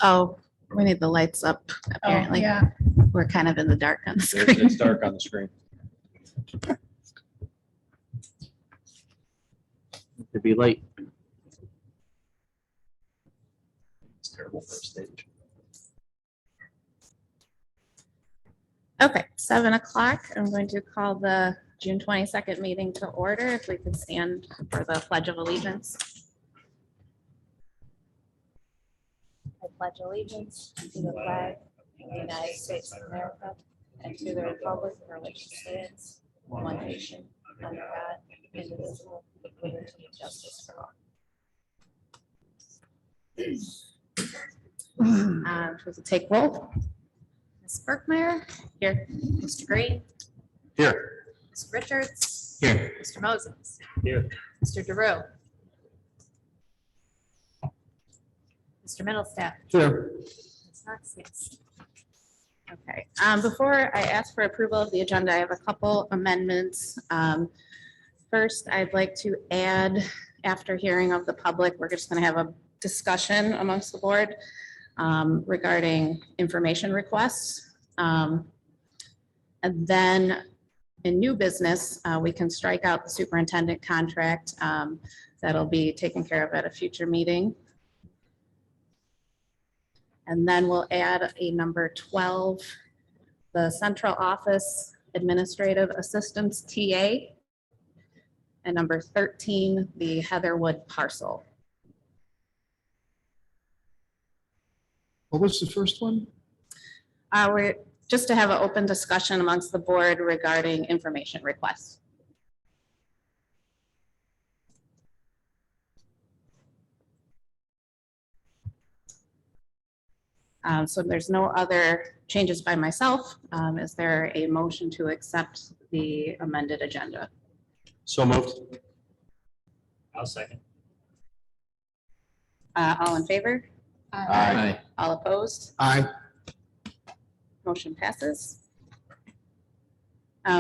Oh, we need the lights up, apparently. Yeah. We're kind of in the dark on the It's screen. dark on the screen. To be late. It's terrible for a stage. Okay, 7 o'clock. I'm going to call the June 22nd meeting to order. If we could stand for the Pledge of Allegiance. I pledge allegiance to the flag of the United States of America and to the republic for which it stands, one nation, under God, indivisible, with liberty and justice for all. We'll take roll. Ms. Berkmeyer, here. Mr. Green, Here. Ms. Richards, Here. Mr. Moses, Here. Mr. DeRue, Mr. Middlestaff. Here. Ms. Knox, yes. Okay, before I ask for approval of the agenda, I have a couple amendments. First, I'd like to add, after hearing of the public, we're just going to have a discussion amongst the board regarding information requests. And then in new business, we can strike out the superintendent contract. That'll be taken care of at a future meeting. And then we'll add a number 12, the central office administrative assistance TA. And number 13, the Heatherwood parcel. What was the first one? We're just to have an open discussion amongst the board regarding information requests. So there's no other changes by myself. Is there a motion to accept the amended agenda? So moved. I'll second. All in favor? Aye. All opposed? Aye. Motion passes.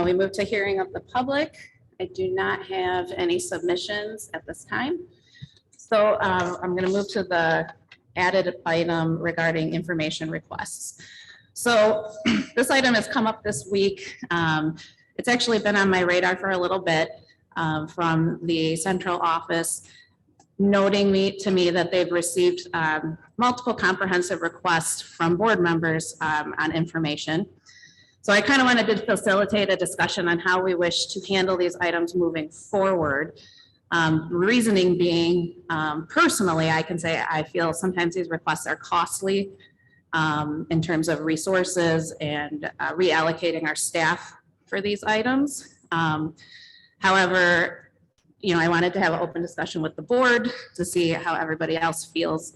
We move to hearing of the public. I do not have any submissions at this time. So I'm going to move to the added item regarding information requests. So this item has come up this week. It's actually been on my radar for a little bit from the central office, noting to me that they've received multiple comprehensive requests from board members on information. So I kind of wanted to facilitate a discussion on how we wish to handle these items moving forward. Reasoning being, personally, I can say I feel sometimes these requests are costly in terms of resources and reallocating our staff for these items. However, you know, I wanted to have an open discussion with the board to see how everybody else feels.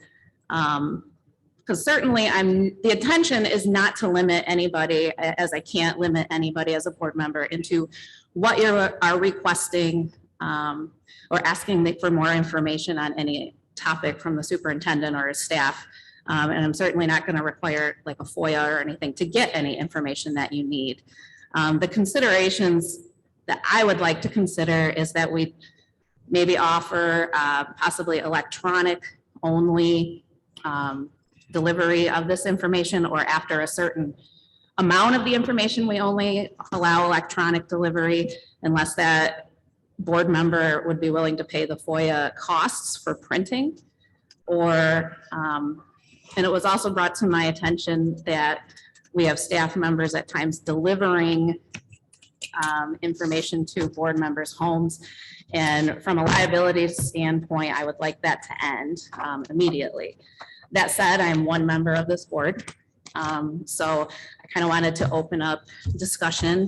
Because certainly the intention is not to limit anybody, as I can't limit anybody as a board member into what you are requesting or asking for more information on any topic from the superintendent or his staff. And I'm certainly not going to require like a FOIA or anything to get any information that you need. The considerations that I would like to consider is that we maybe offer possibly electronic only delivery of this information, or after a certain amount of the information, we only allow electronic delivery unless that board member would be willing to pay the FOIA costs for printing. Or, and it was also brought to my attention that we have staff members at times delivering information to board members' homes. And from a liability standpoint, I would like that to end immediately. That said, I'm one member of this board. So I kind of wanted to open up discussion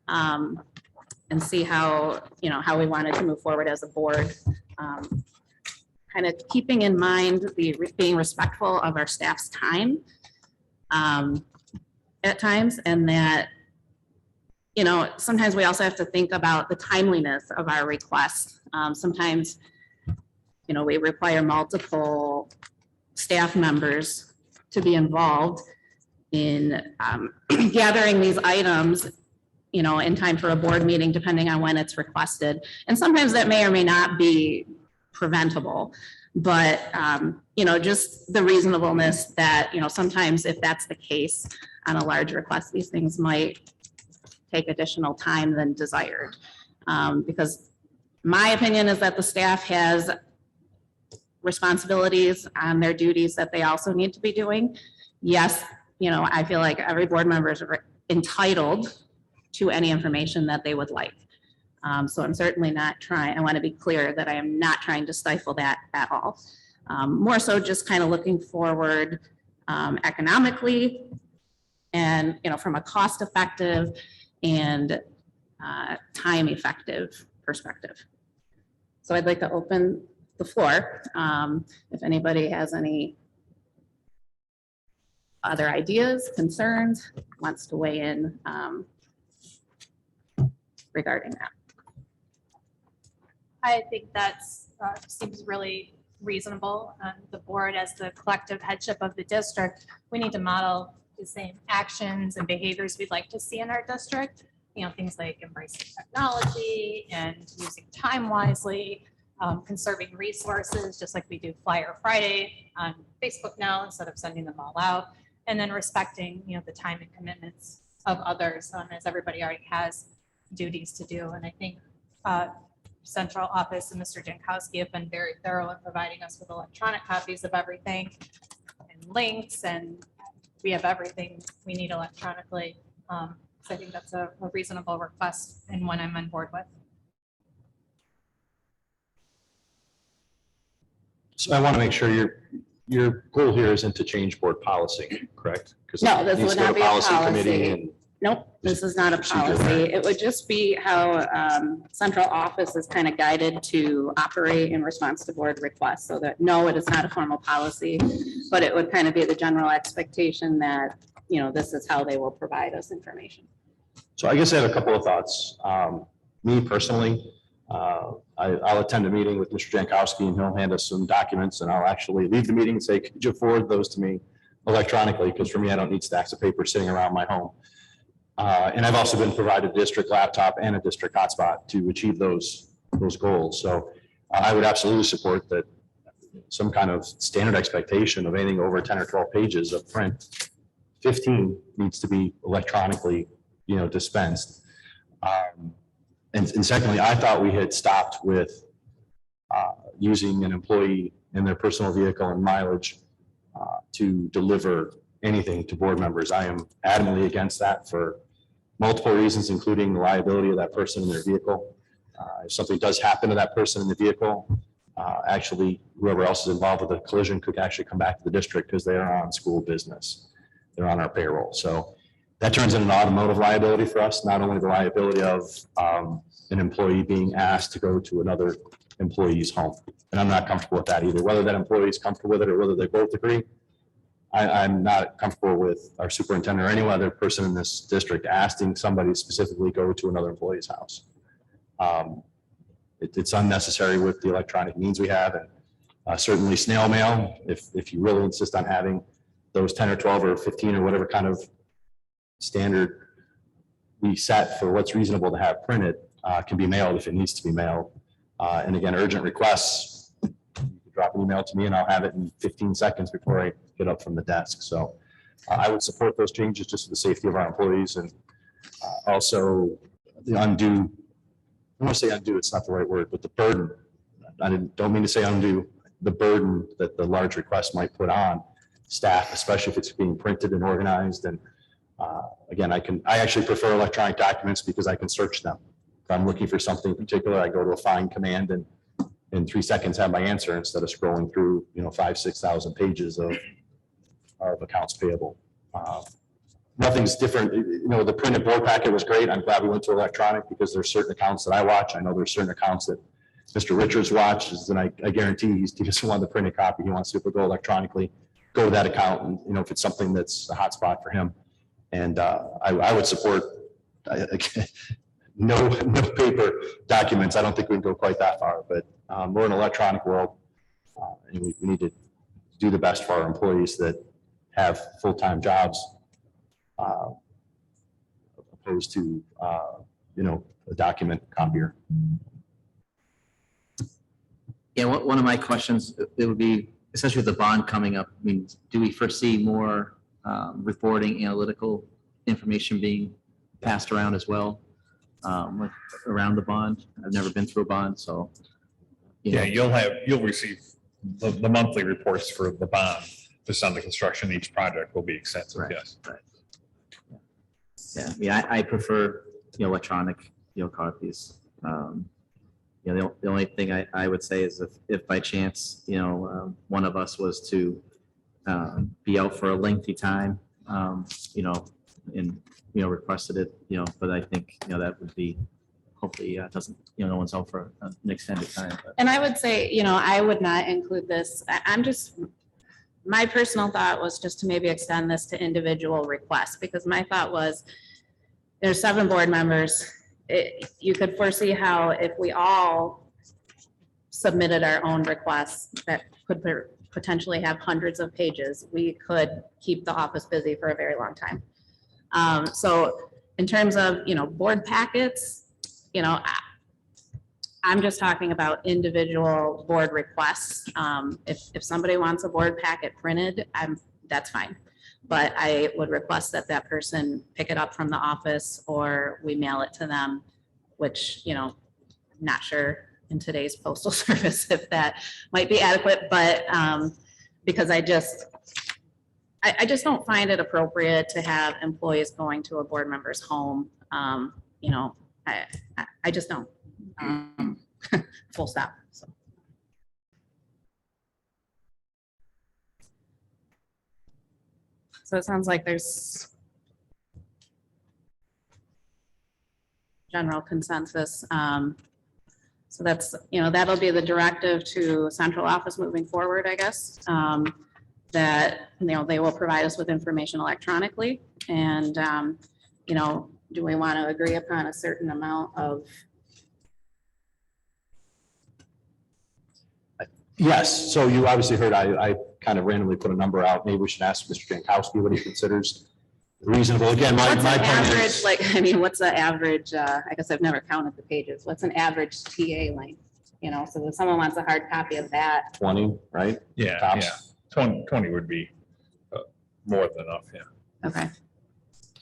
and see how, you know, how we wanted to move forward as a board. Kind of keeping in mind being respectful of our staff's time at times, and that, you know, sometimes we also have to think about the timeliness of our requests. Sometimes, you know, we require multiple staff members to be involved in gathering these items, you know, in time for a board meeting, depending on when it's requested. And sometimes that may or may not be preventable. But, just the reasonableness that, sometimes if that's the case on a large request, these things might take additional time than desired. Because my opinion is that the staff has responsibilities on their duties that they also need to be doing. Yes, I feel like every board member is entitled to any information that they would like. So I'm certainly not trying, I want to be clear that I am not trying to stifle that at all. More so just kind of looking forward economically and, from a cost effective and time effective perspective. So I'd like to open the floor. If anybody has any other ideas, concerns, wants to weigh in regarding that. I think that's seems really reasonable. The board, as the collective headship of the district, we need to model the same actions and behaviors we'd like to see in our district. Things like embracing technology and using time wisely, conserving resources, just like we do Flyer Friday on Facebook now instead of sending them all out, and then respecting, the time and commitments of others, as everybody already has duties to do. And I think central office and Mr. Jankowski have been very thorough in providing us with electronic copies of everything and links, and we have everything we need electronically. So I think that's a reasonable request and one I'm on board with. So I want to make sure your goal here isn't to change board policy, correct? 'Cause No, it this needs would to go not to be a committee policy. and- Nope, this is not a Procedure, policy. right? It would just be how central office is kind of guided to operate in response to board requests. So that, no, it is not a formal policy, but it would kind of be the general expectation that, this is how they will provide us information. So I guess I have a couple of thoughts. Me personally, I'll attend a meeting with Mr. Jankowski and he'll hand us some documents and I'll actually leave the meeting and say, could you forward those to me electronically? Because for me, I don't need stacks of paper sitting around my home. And I've also been provided a district laptop and a district hotspot to achieve those goals. So I would absolutely support that some kind of standard expectation of anything over 10 or 12 pages of print. 15 needs to be electronically, dispensed. And secondly, I thought we had stopped with using an employee in their personal vehicle and mileage to deliver anything to board members. I am adamantly against that for multiple reasons, including the liability of that person in their vehicle. If something does happen to that person in the vehicle, actually whoever else is involved with the collision could actually come back to the district because they are on school business. They're on our payroll. So that turns into an automotive liability for us, not only the liability of an employee being asked to go to another employee's home. And I'm not comfortable with that either. Whether that employee is comfortable with it or whether they both agree, I'm not comfortable with our superintendent or any other person in this district asking somebody to specifically go to another employee's house. It's unnecessary with the electronic means we have, and certainly snail mail, if you really insist on having those 10 or 12 or 15 or whatever kind of standard we set for what's reasonable to have printed, can be mailed if it needs to be mailed. And again, urgent requests, you can drop an email to me and I'll have it in 15 seconds before I get up from the desk. So I would support those changes just for the safety of our employees, and also the undue, I want to say undue, it's not the right word, but the burden. Don't mean to say undue, the burden that the large request might put on staff, especially if it's being printed and organized. And again, I actually prefer electronic documents because I can search them. If I'm looking for something in particular, I go to a find command and in 3 seconds have my answer instead of scrolling through, 5,000-6,000 pages of accounts payable. Nothing's different. The printed board packet was great. I'm glad we went to electronic because there's certain accounts that I watch. I know there's certain accounts that Mr. Richards watches, and I guarantee he doesn't want the printed copy. He wants to go electronically, go to that account, and if it's something that's a hot spot for him. And I would support no paper documents. I don't think we can go quite that far, but we're in an electronic world, and we need to do the best for our employees that have full-time jobs, opposed to a document copier. Yeah, one of my questions, it would be, essentially with the bond coming up, I mean, do we foresee more reporting, analytical information being passed around as well around the bond? I've never been through a bond, so. you know. Yeah, you'll receive the monthly reports for the bond, just on the construction, each project will be extensive, Right. yes. Yeah, I prefer, electronic, copies. The only thing I would say is if by chance, one of us was to be out for a lengthy time, and, requested it, but I think, that would be, hopefully, doesn't, no one's out for an extended time. But And I would say, I would not include this. I'm just, my personal thought was just to maybe extend this to individual requests, because my thought was there's 7 board members. You could foresee how if we all submitted our own requests that could potentially have hundreds of pages, we could keep the office busy for a very long time. So in terms of, board packets, I'm just talking about individual board requests. If somebody wants a board packet printed, that's fine. But I would request that that person pick it up from the office or we mail it to them, which, not sure in today's postal service if that might be adequate, but because I just don't find it appropriate to have employees going to a board member's home. I just don't. Full stop. So it sounds like there's general consensus. So that's, that'll be the directive to central office moving forward, I guess. That, they will provide us with information electronically. And, do we want to agree upon a certain amount of? Yes, so you obviously heard, I kind of randomly put a number out. Maybe we should ask Mr. Jankowski what he considers reasonable. Again, my What's an point average, is, what's the average, I guess I've never counted the pages. What's an average TA length? So if someone wants a hard copy of that, 20, right? Yeah, Tops. yeah. 20 would be more than enough, yeah. okay.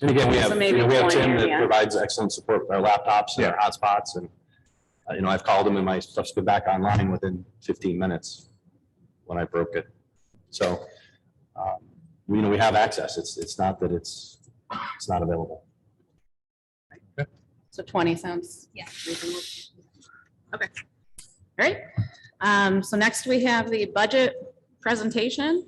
And again, we have, So maybe we have 20, Tim that yeah. provides excellent support with our laptops and our hotspots, and I've called him and my stuff's been back online within 15 minutes when I broke it. So, we have access. It's not that it's not available. So 20 sounds reasonable. Okay, all right. So next we have the budget presentation.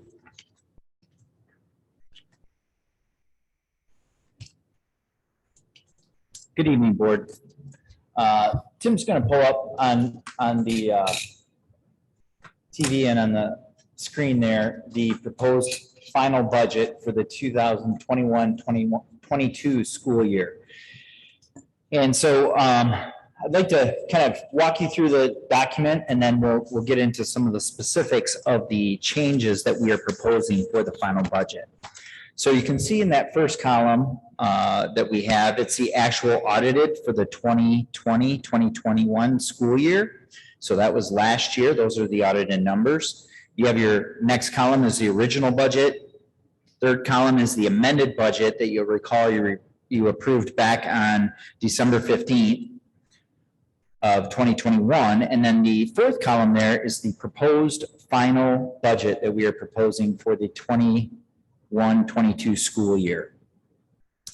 Good evening, board. Tim's going to pull up on the TV and on the screen there, the proposed final budget for the 2021-22 school year. And so I'd like to kind of walk you through the document, and then we'll get into some of the specifics of the changes that we are proposing for the final budget. So you can see in that first column that we have, it's the actual audited for the 2020-2021 school year. So that was last year. Those are the audited numbers. You have your next column is the original budget. Third column is the amended budget that you'll recall you approved back on December 15th of 2021. And then the fourth column there is the proposed final budget that we are proposing for the 21-22 school year.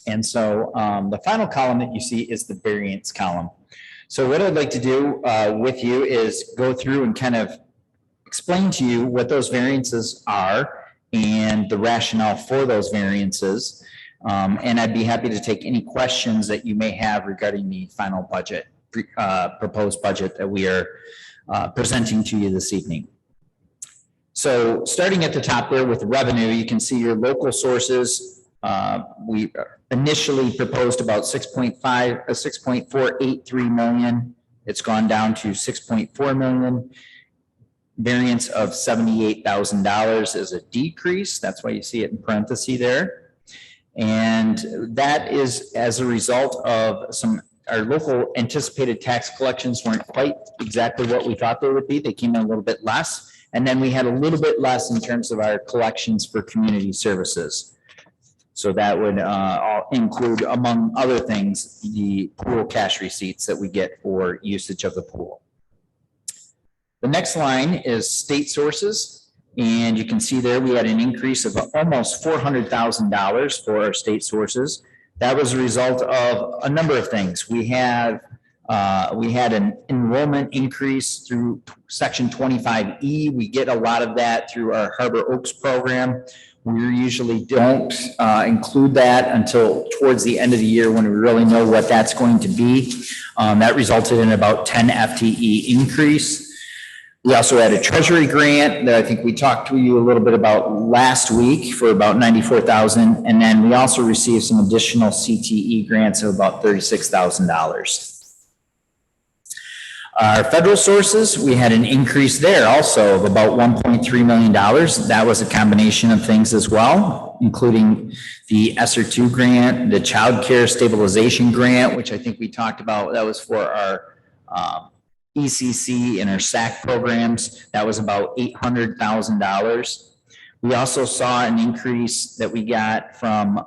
And so the final column that you see is the variance column. So what I'd like to do with you is go through and kind of explain to you what those variances are and the rationale for those variances. And I'd be happy to take any questions that you may have regarding the final budget, proposed budget that we are presenting to you this evening. So starting at the top there with revenue, you can see your local sources. We initially proposed about 6.483 million. It's gone down to 6.4 million. Variance of $78,000 is a decrease. That's why you see it in parentheses there. And that is as a result of some our local anticipated tax collections weren't quite exactly what we thought they would be. They came in a little bit less. And then we had a little bit less in terms of our collections for community services. So that would include, among other things, the pool cash receipts that we get for usage of the pool. The next line is state sources. And you can see there, we had an increase of almost $400,000 for our state sources. That was a result of a number of things. We had an enrollment increase through Section 25E. We get a lot of that through our Harbor Oaks program. We usually don't include that until towards the end of the year when we really know what that's going to be. That resulted in about 10 FTE increase. We also had a treasury grant that I think we talked to you a little bit about last week for about $94,000. And then we also received some additional CTE grants of about $36,000. Our federal sources, we had an increase there also of about $1.3 million. That was a combination of things as well, including the ESSER 2 grant, the Child Care Stabilization Grant, which I think we talked about. That was for our ECC and our SAC programs. That was about $800,000. We also saw an increase that we got from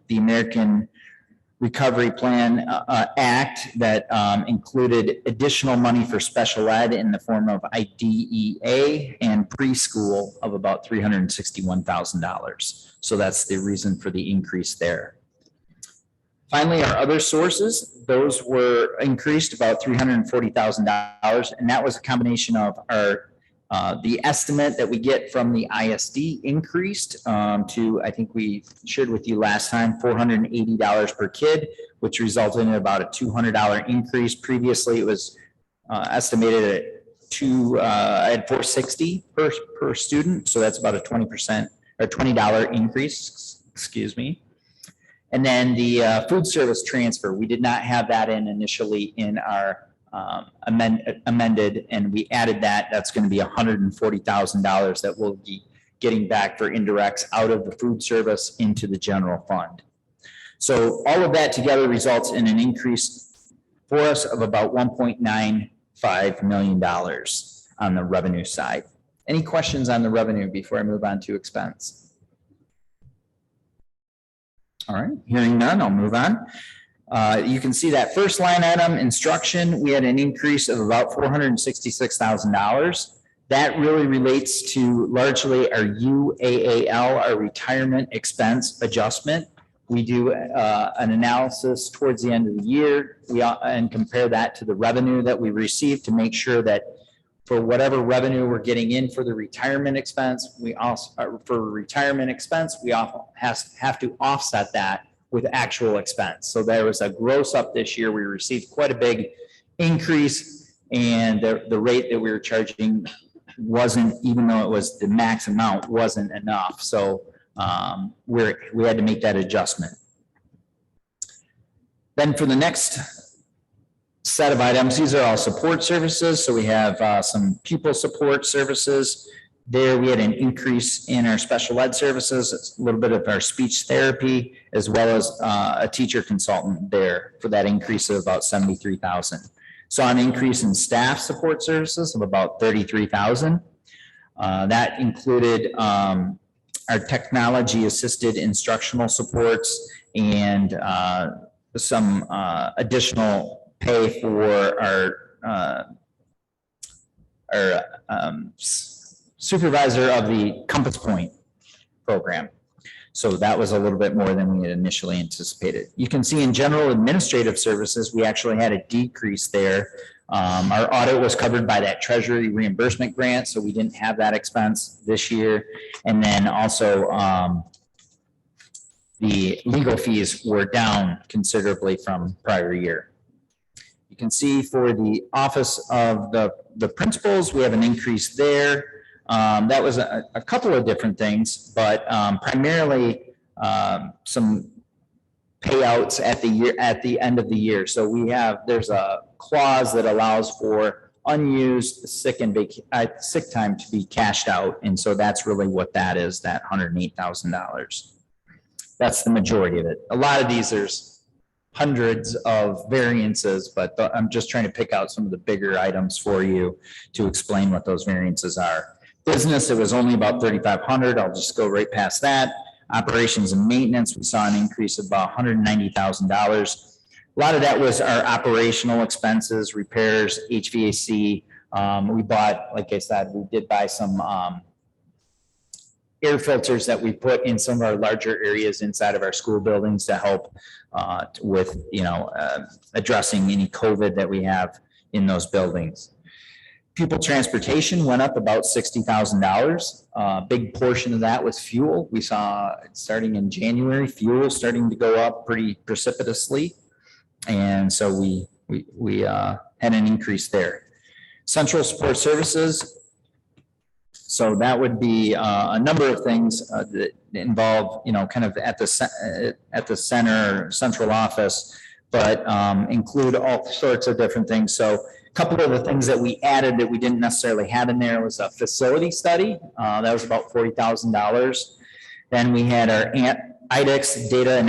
the American Recovery Plan Act that included additional money for special ed in the form of IDEA and preschool of about $361,000. So that's the reason for the increase there. Finally, our other sources, those were increased about $340,000, and that was a combination of our the estimate that we get from the ISD increased to, I think we shared with you last time, $480 per kid, which resulted in about a $200 increase. Previously, it was estimated at $460 per student, so that's about a 20% or $20 increase, excuse me. And then the food service transfer, we did not have that in initially in our amended, and we added that. That's going to be $140,000 that we'll be getting back for indirects out of the food service into the general fund. So all of that together results in an increase for us of about $1.95 million on the revenue side. Any questions on the revenue before I move on to expense? All right, hearing none, I'll move on. You can see that first line item, instruction, we had an increase of about $466,000. That really relates to largely our UAAL, our retirement expense adjustment. We do an analysis towards the end of the year and compare that to the revenue that we receive to make sure that for whatever revenue we're getting in for the retirement expense, we also have to offset that with actual expense. So there was a gross up this year. We received quite a big increase, and the rate that we were charging wasn't, even though it was the max amount, wasn't enough. So we had to make that adjustment. Then for the next set of items, these are all support services. So we have some pupil support services. There we had an increase in our special ed services, a little bit of our speech therapy, as well as a teacher consultant there for that increase of about $73,000. Saw an increase in staff support services of about $33,000. That included our technology assisted instructional supports and some additional pay for our supervisor of the Compass Point program. So that was a little bit more than we had initially anticipated. You can see in general administrative services, we actually had a decrease there. Our audit was covered by that treasury reimbursement grant, so we didn't have that expense this year. And then also the legal fees were down considerably from prior year. You can see for the office of the principals, we have an increase there. That was a couple of different things, but primarily some payouts at the end of the year. So there's a clause that allows for unused sick time to be cashed out, and so that's really what that is. That $108,000. That's the majority of it. A lot of these, there's hundreds of variances, but I'm just trying to pick out some of the bigger items for you to explain what those variances are. Business, it was only about 3,500. I'll just go right past that. Operations and maintenance, we saw an increase of about $190,000. A lot of that was our operational expenses, repairs, HVAC. We bought, like I said, we did buy some air filters that we put in some of our larger areas inside of our school buildings to help with, addressing any COVID that we have in those buildings. Pupil transportation went up about $60,000. A big portion of that was fuel. We saw, starting in January, fuel starting to go up pretty precipitously. And so we had an increase there. Central support services. So that would be a number of things that involve, kind of at the center, central office, but include all sorts of different things. So a couple of the things that we added that we didn't necessarily have in there was a facility study. That was about $40,000. Then we had our IDEX data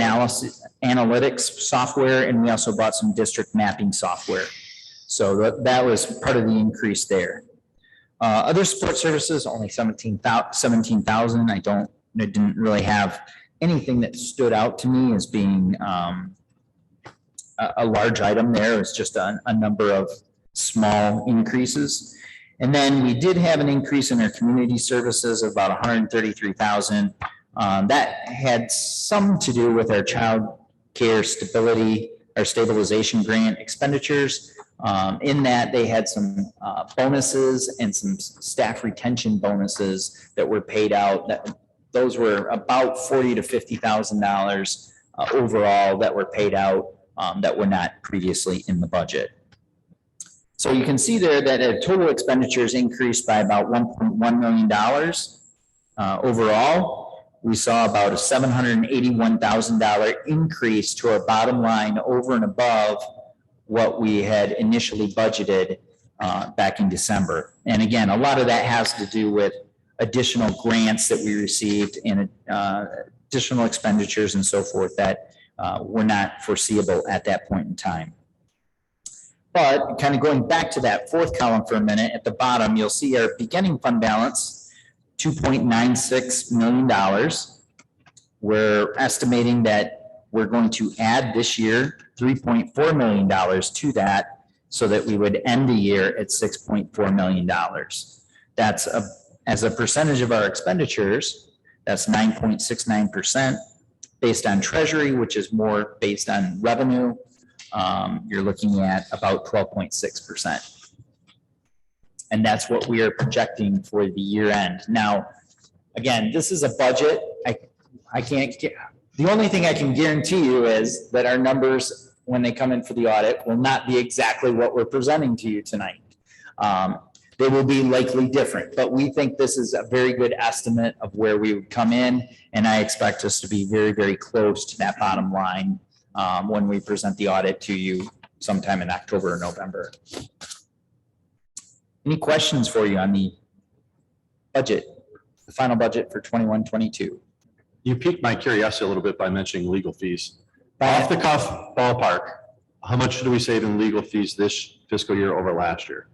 analytics software, and we also bought some district mapping software. So that was part of the increase there. Other support services, only 17,000. I didn't really have anything that stood out to me as being a large item there. It was just a number of small increases. And then we did have an increase in our community services of about 133,000. That had some to do with our child care stability, our stabilization grant expenditures. In that they had some bonuses and some staff retention bonuses that were paid out. Those were about $40,000 to $50,000 overall that were paid out that were not previously in the budget. So you can see there that total expenditures increased by about $1.1 million. Overall, we saw about a $781,000 increase to our bottom line over and above what we had initially budgeted back in December. And again, a lot of that has to do with additional grants that we received and additional expenditures and so forth that were not foreseeable at that point in time. But kind of going back to that fourth column for a minute, at the bottom, you'll see our beginning fund balance, $2.96 million. We're estimating that we're going to add this year $3.4 million to that so that we would end the year at $6.4 million. That's as a percentage of our expenditures, that's 9.69% based on treasury, which is more based on revenue. You're looking at about 12.6%. And that's what we are projecting for the year end. Now, again, this is a budget. I can't get, the only thing I can guarantee you is that our numbers, when they come in for the audit, will not be exactly what we're presenting to you tonight. They will be likely different, but we think this is a very good estimate of where we would come in. And I expect us to be very, very close to that bottom line when we present the audit to you sometime in October or November. Any questions for you on the budget, the final budget for 21-22? You piqued my curiosity a little bit by mentioning legal fees. Off the cuff ballpark, how much do we save in legal fees this fiscal year over last year?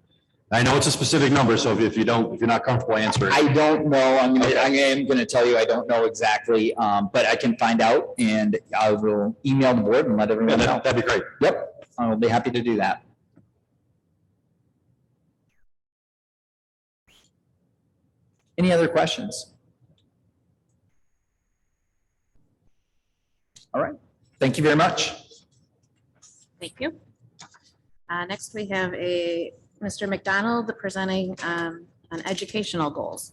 I know it's a specific number, so if you're not comfortable answering. I don't know. I am going to tell you I don't know exactly, but I can find out and I will email the board and let everyone know. That'd be great. Yep, I'll be happy to do that. Any other questions? All right. Thank you very much. Thank you. Next, we have Mr. McDonald presenting on educational goals.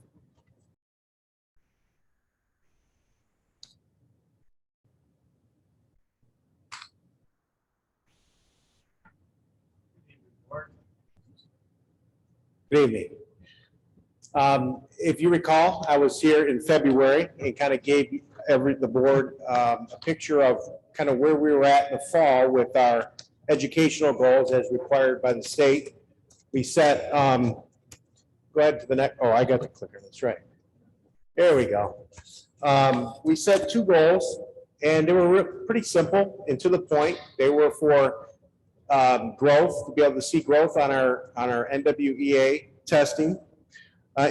Good evening. If you recall, I was here in February and kind of gave the board a picture of kind of where we were at in the fall with our educational goals as required by the state. We set, go ahead to the next, oh, I got the clicker, that's right. There we go. We set two goals And they were pretty simple and to the point. They were for growth, to be able to see growth on our NWEA testing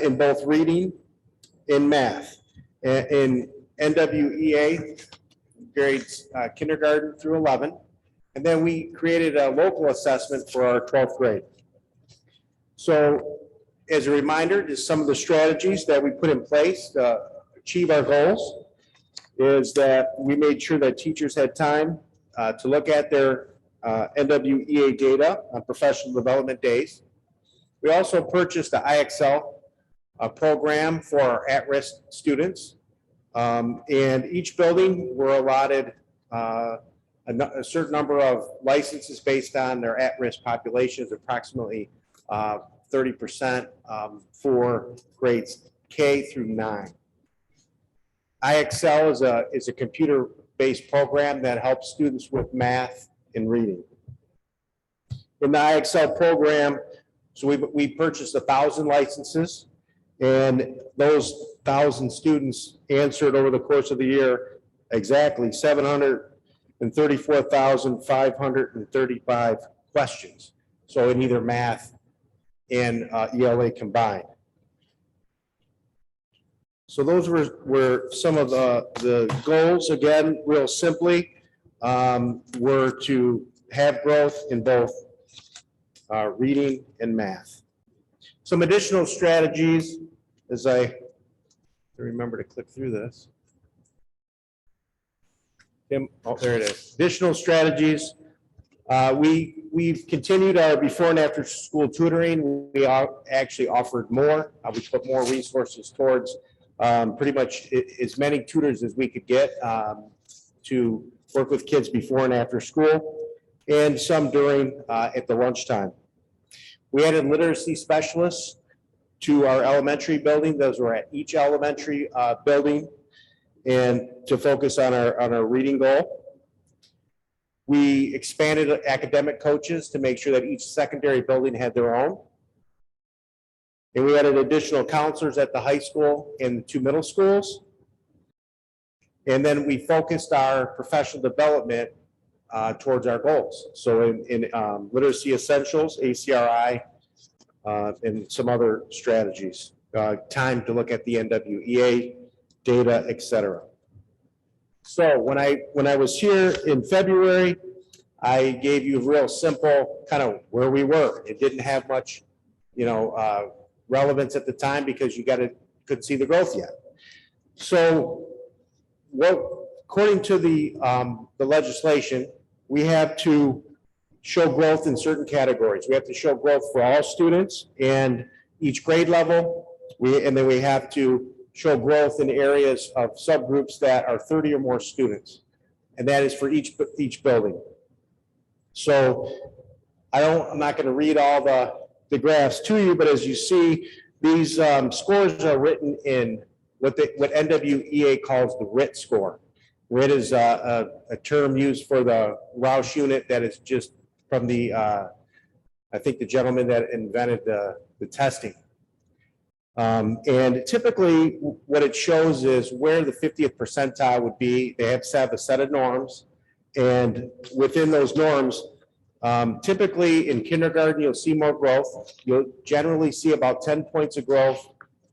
in both reading and math. In NWEA, grades kindergarten through 11. And then we created a local assessment for our 12th grade. So as a reminder, just some of the strategies that we put in place to achieve our goals is that we made sure that teachers had time to look at their NWEA data on professional development days. We also purchased the IXL program for our at-risk students. And each building were allotted a certain number of licenses based on their at-risk populations, approximately 30% for grades K through 9. IXL is a computer-based program that helps students with math and reading. In the IXL program, so we purchased 1,000 licenses, and those 1,000 students answered over the course of the year exactly 734,535 questions. So in either math and ELA combined. So those were some of the goals. Again, real simply, were to have growth in both reading and math. Some additional strategies, as I remember to click through this. Oh, there it is. Additional strategies. We've continued our before and after school tutoring. We actually offered more. We put more resources towards pretty much as many tutors as we could get to work with kids before and after school, and some during at the lunchtime. We added literacy specialists to our elementary building. Those were at each elementary building, and to focus on our reading goal. We expanded academic coaches to make sure that each secondary building had their own. And we added additional counselors at the high school and the 2 middle schools. And then we focused our professional development towards our goals. So in literacy essentials, ACRI, and some other strategies, time to look at the NWEA data, et cetera. So when I was here in February, I gave you a real simple kind of where we were. It didn't have much, relevance at the time because you couldn't see the growth yet. So according to the legislation, we have to show growth in certain categories. We have to show growth for all students and each grade level. And then we have to show growth in areas of subgroups that are 30 or more students. And that is for each building. So I'm not going to read all the graphs to you, but as you see, these scores are written in what NWEA calls the RIT score. RIT is a term used for the Roush unit that is just from I think the gentleman that invented the testing. And typically what it shows is where the 50th percentile would be. They have to have a set of norms, and within those norms, typically in kindergarten, you'll see more growth. You'll generally see about 10 points of growth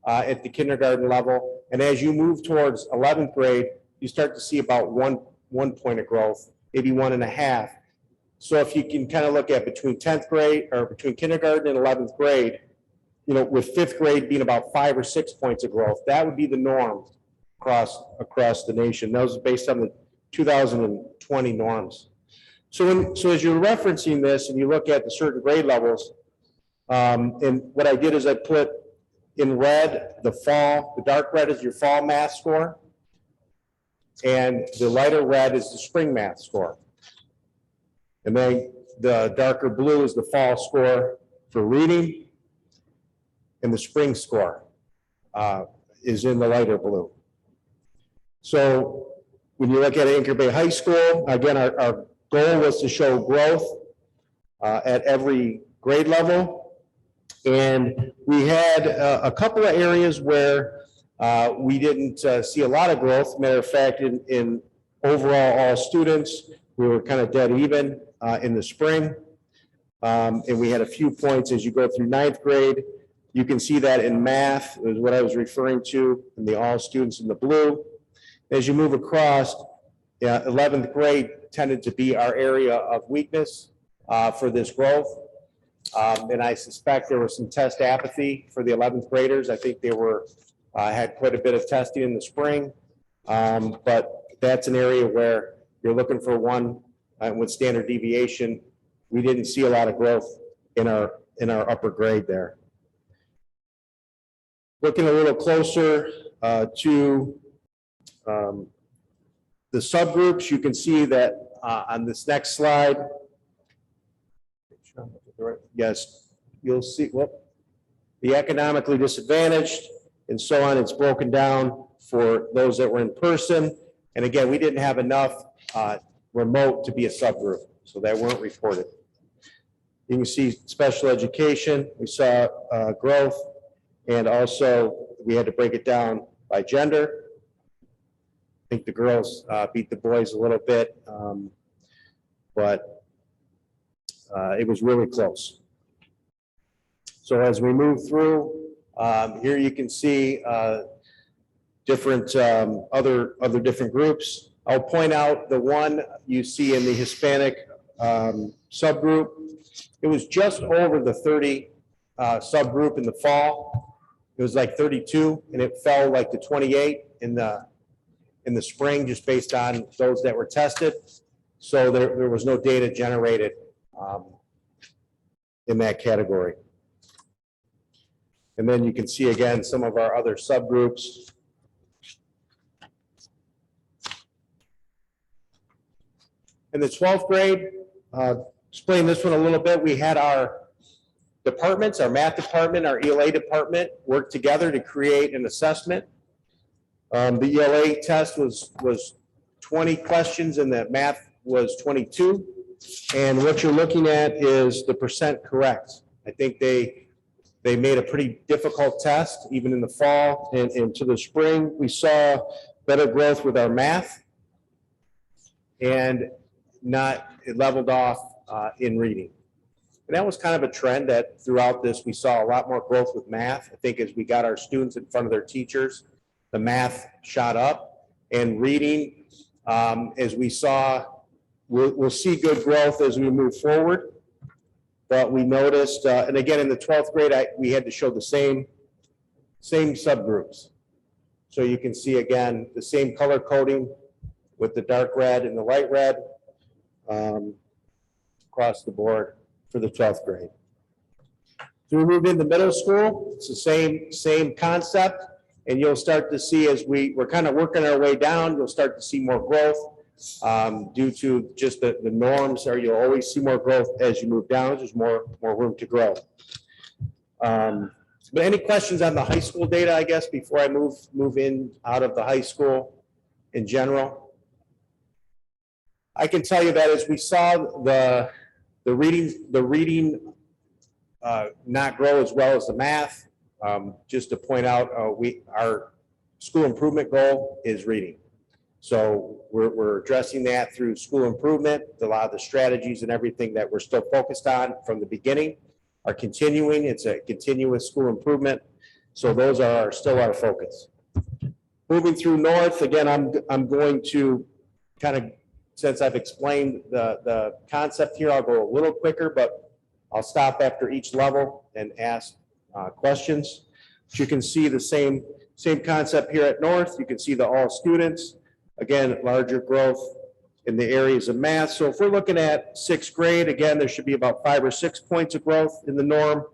at the kindergarten level. And as you move towards 11th grade, you start to see about one point of growth, maybe 1.5. So if you can kind of look at between 10th grade or between kindergarten and 11th grade, with 5th grade being about 5 or 6 points of growth, that would be the norm across the nation. Those are based on the 2020 norms. So as you're referencing this and you look at the certain grade levels, and what I did is I put in red the dark red is your fall math score, and the lighter red is the spring math score. And then the darker blue is the fall score for reading, and the spring score is in the lighter blue. So when you look at Anchor Bay High School, again, our goal was to show growth at every grade level. And we had a couple of areas where we didn't see a lot of growth. Matter of fact, in Overall, all students, we were kind of dead even in the spring. And we had a few points as you go through ninth grade. You can see that in math is what I was referring to, in the all students in the blue. As you move across, 11th grade tended to be our area of weakness for this growth. And I suspect there was some test apathy for the 11th graders. I think they were had quite a bit of testing in the spring. But that's an area where you're looking for one with standard deviation. We didn't see a lot of growth in our upper grade there. Looking a little closer to the subgroups, you can see that on this next slide. Yes, you'll see, well, the economically disadvantaged and so on, it's broken down for those that were in person. And again, we didn't have enough remote to be a subgroup, so that weren't reported. You can see special education, we saw growth, and also we had to break it down by gender. I think the girls beat the boys a little bit, but it was really close. So as we move through, here you can see different other different groups. I'll point out the one you see in the Hispanic subgroup. It was just over the 30 subgroup in the fall. It was like 32, and it fell like to 28 in the spring, just based on those that were tested. So there was no data generated in that category. And then you can see again some of our other subgroups. In the 12th grade, explain this one a little bit. We had our departments, our math department, our ELA department work together to create an assessment. The ELA test was 20 questions and the math was 22. And what you're looking at is the percent correct. I think they made a pretty difficult test, even in the fall and into the spring. We saw better growth with our math, and it leveled off in reading. And that was kind of a trend that throughout this, we saw a lot more growth with math. I think as we got our students in front of their teachers, the math shot up, and reading, as we saw, we'll see good growth as we move forward. But we noticed, and again, in the 12th grade, we had to show the same subgroups. So you can see again, the same color coding with the dark red and the light red across the board for the 12th grade. So we move into middle school, it's the same concept, and you'll start to see as we're kind of working our way down, you'll start to see more growth due to just the norms, or you'll always see more growth as you move down. There's more room to grow. But any questions on the high school data, I guess, before I move in out of the high school in general? I can tell you that as we saw the reading not grow as well as the math, just to point out, our school improvement goal is reading. So we're addressing that through school improvement. A lot of the strategies and everything that we're still focused on from the beginning are continuing. It's a continuous school improvement. So those are still our focus. Moving through north, again, I'm going to kind of, since I've explained the concept here, I'll go a little quicker, but I'll stop after each level and ask questions. But you can see the same concept here at north. You can see the all students. Again, larger growth in the areas of math. So if we're looking at 6th grade, again, there should be about 5 or 6 points of growth in the norm.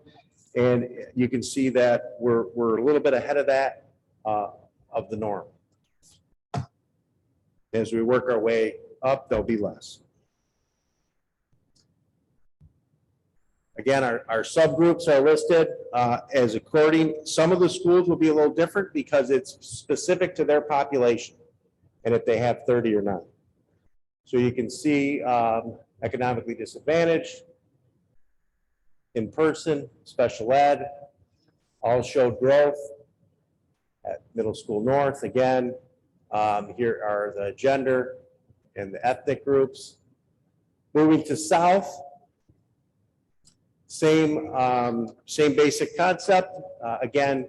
And you can see that we're a little bit ahead of that, of the norm. As we work our way up, there'll be less. Again, our subgroups are listed as according. Some of the schools will be a little different because it's specific to their population and if they have 30 or not. So you can see economically disadvantaged, in person, special ed, all showed growth. At middle school north, again, here are the gender and the ethnic groups. Moving to South, same basic concept. Again,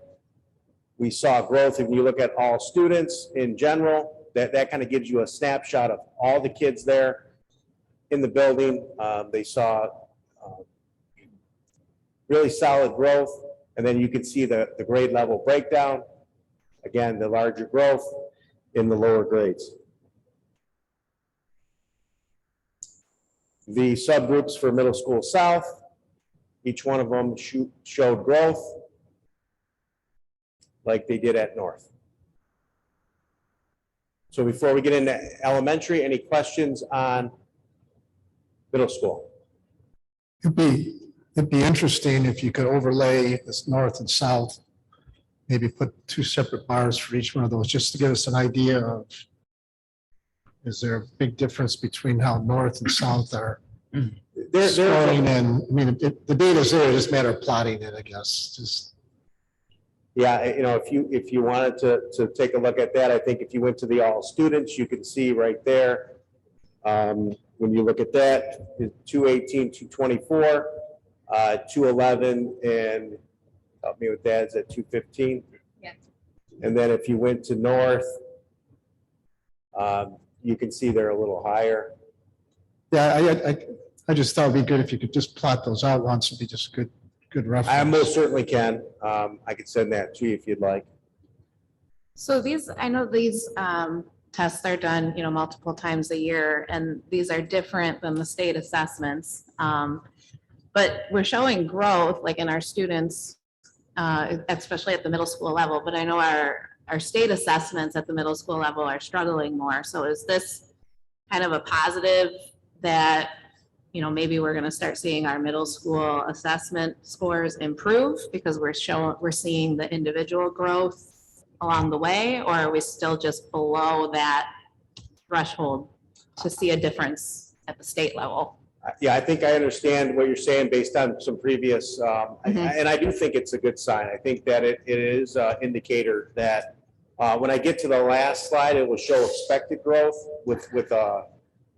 we saw growth. If you look at all students in general, that kind of gives you a snapshot of all the kids there in the building. They saw really solid growth. And then you can see the grade level breakdown. Again, the larger growth in the lower grades. The subgroups for Middle School South, each one of them showed growth like they did at North. So before we get into elementary, any questions on middle school? It'd be interesting if you could overlay this north and south, maybe put 2 separate bars for each one of those, just to give us an idea of, is there a big difference between how north and south are scoring? And I mean, the data's there, it's just a matter of plotting it, I guess, just. Yeah, if you wanted to take a look at that, I think if you went to the all students, you can see right there. When you look at that, 218, 224, 211, and help me with that, is at 215. Yeah. And then if you went to North, you can see they're a little higher. Yeah, I just thought it'd be good if you could just plot those out once, it'd be just a good reference. I most certainly can. I could send that to you if you'd like. So I know these tests are done, multiple times a year, and these are different than the state assessments. But we're showing growth, like in our students, especially at the middle school level. But I know our state assessments at the middle school level are struggling more. So is this kind of a positive that, maybe we're going to start seeing our middle school assessment scores improve because we're seeing the individual growth along the way, or are we still just below that threshold to see a difference at the state level? Yeah, I think I understand what you're saying based on some previous, and I do think it's a good sign. I think that it is an indicator that when I get to the last slide, it will show expected growth with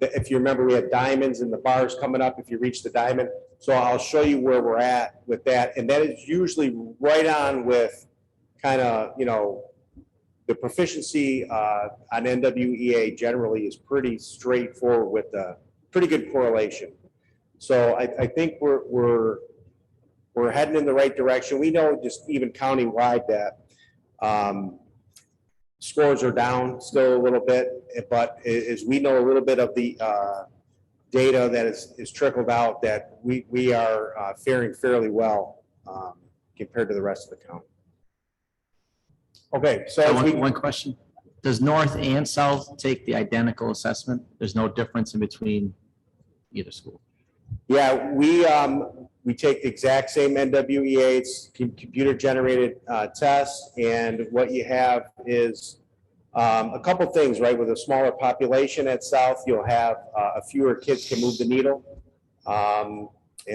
if you remember, we had diamonds and the bars coming up if you reach the diamond. So I'll show you where we're at with that. And that is usually right on with kind of, the proficiency on NWEA generally is pretty straightforward with a pretty good correlation. So I think we're heading in the right direction. We know just even countywide that scores are down still a little bit, but as we know a little bit of the data that is trickled out, that we are faring fairly well compared to the rest of the county. Okay, so One question. Does North and South take the identical assessment? There's no difference in between either school? yeah, we take the exact same NWEA, it's computer generated tests, and what you have is a couple things, right? With a smaller population at South, you'll have a fewer kids can move the needle, and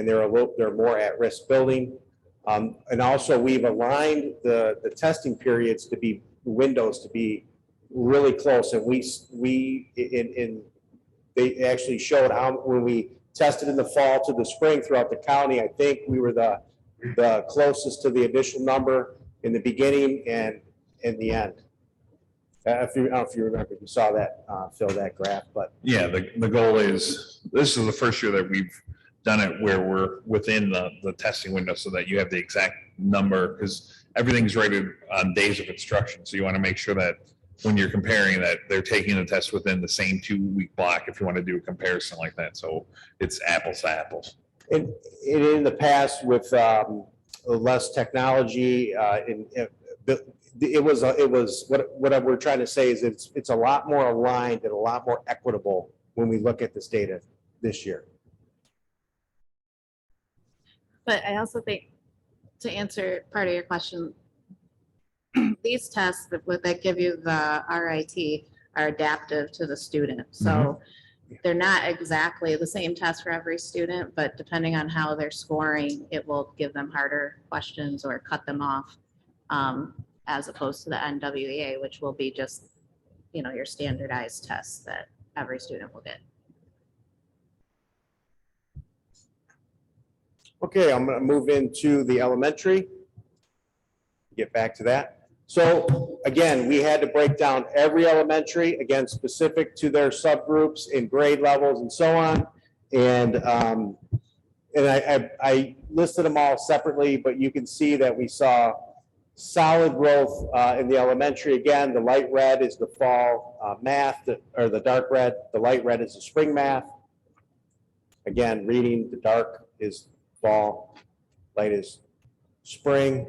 they're more at risk building. And also we've aligned the testing periods to be windows to be really close. And they actually showed how when we tested in the fall to the spring throughout the county, I think we were the closest to the initial number in the beginning and in the end. I don't know if you remember, if you saw that, Phil, that graph, but. Yeah, the goal is, this is the first year that we've done it where we're within the testing window so that you have the exact number, because everything's rated on days of instruction. So you want to make sure that when you're comparing that, they're taking the test within the same 2-week block if you want to do a comparison like that. So it's apples to apples. And in the past with less technology, it was what we're trying to say is it's a lot more aligned and a lot more equitable when we look at this data this year. But I also think, to answer part of your question, these tests that give you the RIT are adaptive to the student. So they're not exactly the same test for every student, but depending on how they're scoring, it will give them harder questions or cut them off, as opposed to the NWEA, which will be just, your standardized tests that every student will get. Okay, I'm gonna move into the elementary. Get back to that. So again, we had to break down every elementary, again, specific to their subgroups in grade levels and so on. And I listed them all separately, but you can see that we saw solid growth in the elementary. Again, the light red is the fall math, or the dark red. The light red is the spring math. Again, reading, the dark is fall, light is spring.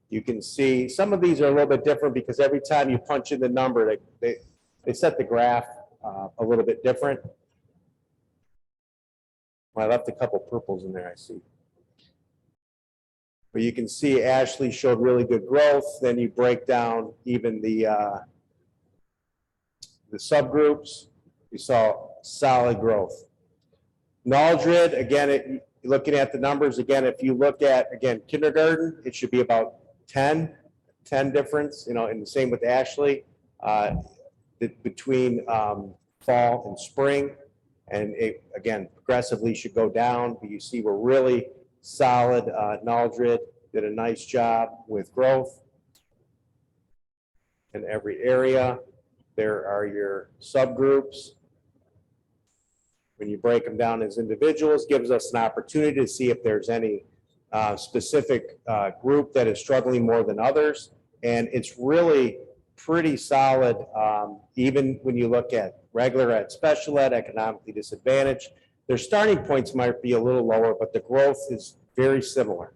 You can see some of these are a little bit different because every time you punch in the number, they set the graph a little bit different. Well, I left a couple purples in there, I see. But you can see Ashley showed really good growth. Then you break down even the subgroups. You saw solid growth. Naldred, again, looking at the numbers, again, if you look at, again, kindergarten, it should be about 10 difference, you know, and the same with Ashley, between fall and spring. And it, again, progressively should go down, but you see we're really solid. Naldred did a nice job with growth in every area. There are your subgroups. When you break them down as individuals, gives us an opportunity to see if there's any specific group that is struggling more than others. And it's really pretty solid, even when you look at regular ed, special ed, economically disadvantaged. Their starting points might be a little lower, but the growth is very similar.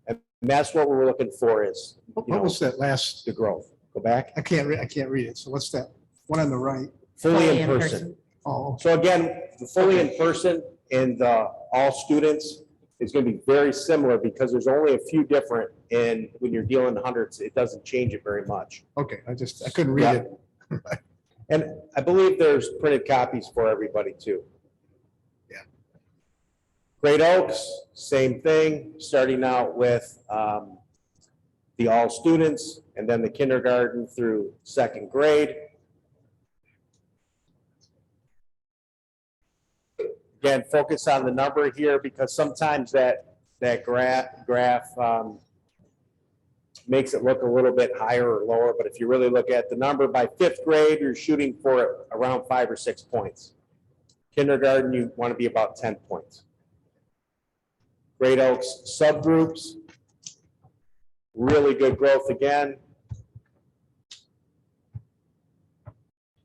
And that's what we're looking for is, What was that last? the growth. Go back. I can't read it. So what's that? One on the right? Fully in person. Oh, So again, the fully in person and all students is going to be very similar because there's only a few different, and when you're dealing hundreds, it doesn't change it very much. okay. I couldn't read it. And I believe there's printed copies for everybody too. Yeah. Great Oaks, same thing, starting out with the all students and then the kindergarten through second grade. Again, focus on the number here because sometimes that graph makes it look a little bit higher or lower, but if you really look at the number by fifth grade, you're shooting for around 5 or 6 points. Kindergarten, you want to be about 10 points. Great Oaks subgroups, really good growth again.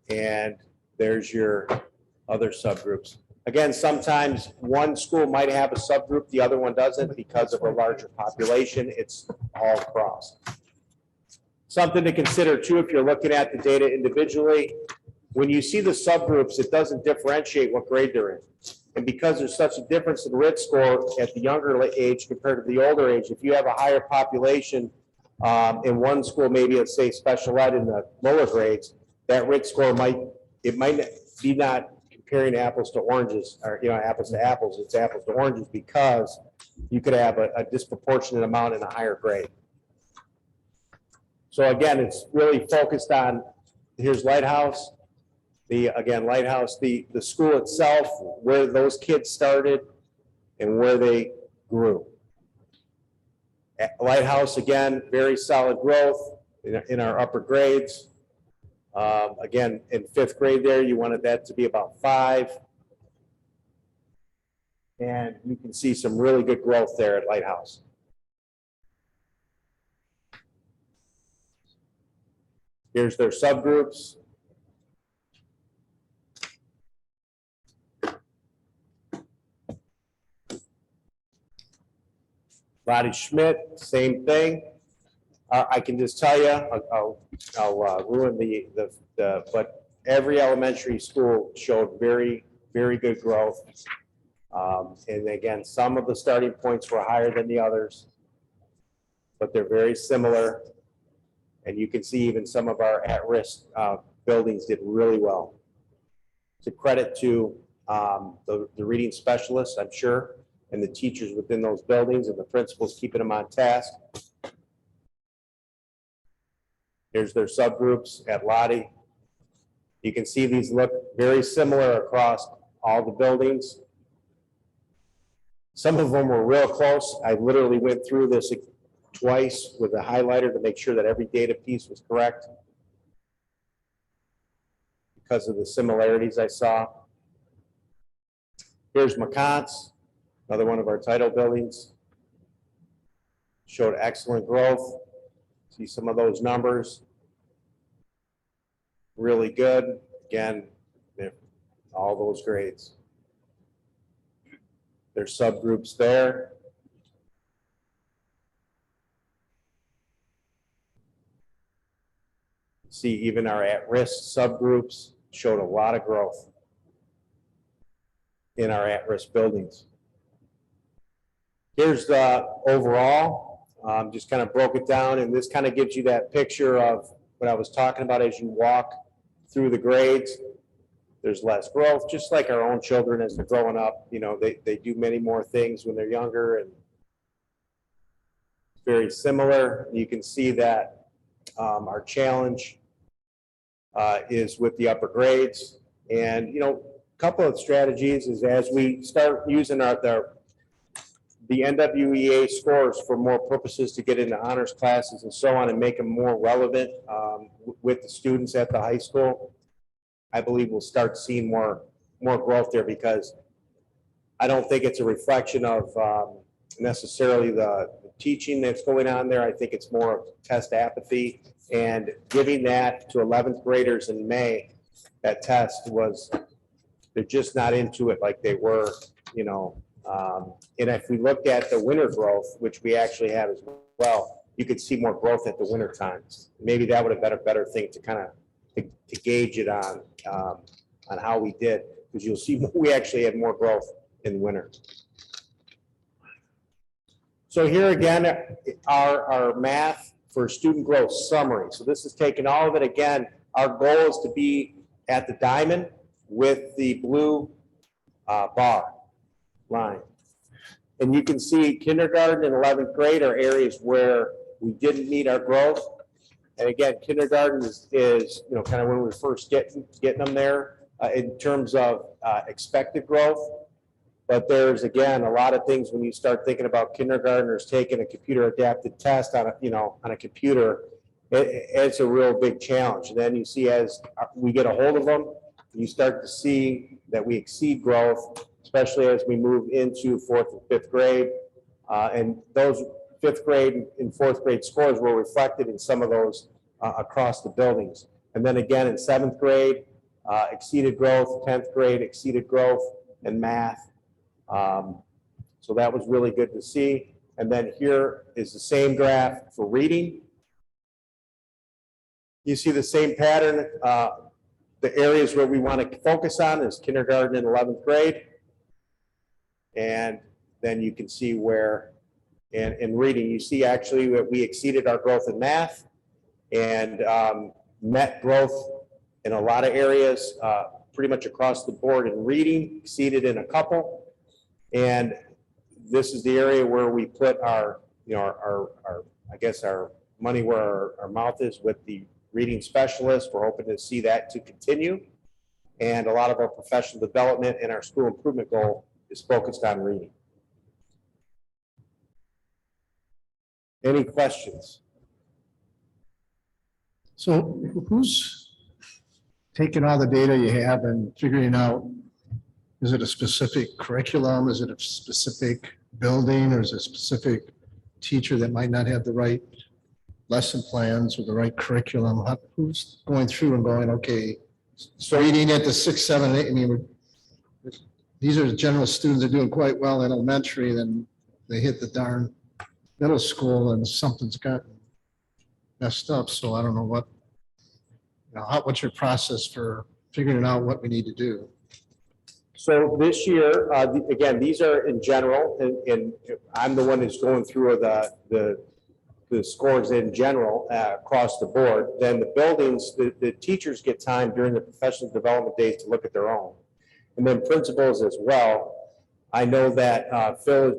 And there's your other subgroups. Again, sometimes one school might have a subgroup, the other one doesn't because of a larger population. It's all across. Something to consider too, if you're looking at the data individually, when you see the subgroups, it doesn't differentiate what grade they're in. And because there's such a difference in RIT score at the younger age compared to the older age, if you have a higher population in one school, maybe let's say special ed in the lower grades, that RIT score might be not comparing apples to oranges, or apples to apples. It's apples to oranges because you could have a disproportionate amount in a higher grade. So again, it's really focused on, here's Lighthouse. Lighthouse, the school itself, where those kids started and where they grew. At Lighthouse, again, very solid growth in our upper grades. Again, in fifth grade there, you wanted that to be about 5. And you can see some really good growth there at Lighthouse. Here's their subgroups. Lottie Schmidt, same thing. I can just tell you, I'll ruin but every elementary school showed very, very good growth. And again, some of the starting points were higher than the others, but they're very similar. And you can see even some of our at-risk buildings did really well. It's a credit to the reading specialists, I'm sure, and the teachers within those buildings and the principals keeping them on task. Here's their subgroups at Lottie. You can see these look very similar across all the buildings. Some of them were real close. I literally went through this twice with a highlighter to make sure that every data piece was correct because of the similarities I saw. Here's McCott's, another one of our title buildings. Showed excellent growth. See some of those numbers. Really good. Again, all those grades. There's subgroups there. See, even our at-risk subgroups showed a lot of growth in our at-risk buildings. Here's the overall, just kind of broke it down, and this kind of gives you that picture of what I was talking about as you walk through the grades. There's less growth, just like our own children as they're growing up. You know, they do many more things when they're younger, and very similar. You can see that our challenge is with the upper grades. And, you know, a couple of strategies is as we start using the NWEA scores for more purposes to get into honors classes and so on and make them more relevant with the students at the high school, I believe we'll start seeing more growth there, because I don't think it's a reflection of necessarily the teaching that's going on there. I think it's more of test apathy, and giving that to 11th graders in May, that test was, they're just not into it like they were, you know. And if we looked at the winter growth, which we actually have as well, you could see more growth at the winter times. Maybe that would have been a better thing to kind of to gauge it on how we did, because you'll see we actually had more growth in winter. So here again, our math for student growth summary. So this is taking all of it. Again, our goal is to be at the diamond with the blue bar line. And you can see kindergarten and 11th grade are areas where we didn't meet our growth. And again, kindergarten is you know, kind of when we were first getting them there in terms of expected growth. But there's, again, a lot of things when you start thinking about kindergartners taking a computer adapted test on a computer, it's a real big challenge. And then you see as we get a hold of them, you start to see that we exceed growth, especially as we move into 4th and 5th grade. And those 5th grade and 4th grade scores were reflected in some of those across the buildings. And then again, in 7th grade, exceeded growth, 10th grade, exceeded growth in math. So that was really good to see. And then here is the same graph for reading. You see the same pattern. The areas where we want to focus on is kindergarten and 11th grade. And then you can see where in reading, you see actually that we exceeded our growth in math and met growth in a lot of areas, pretty much across the board in reading, exceeded in a couple. And this is the area where we put our, you know, I guess our money where our mouth is with the reading specialists. We're hoping to see that to continue. And a lot of our professional development and our school improvement goal is focused on reading. Any questions? So who's taking all the data you have and figuring out, is it a specific curriculum? Is it a specific building, or is it a specific teacher that might not have the right lesson plans or the right curriculum? Who's going through and going, okay, so reading at the 6, 7, 8, I mean, these are the general students that are doing quite well in elementary, then they hit the darn middle school and something's gotten messed up. So I don't know what, you know, what's your process for figuring out what we need to do? So this year, again, these are in general, and I'm the one who's going through the scores in general across the board. Then the buildings, the teachers get time during the professional development days to look at their own. And then principals as well. I know that Phil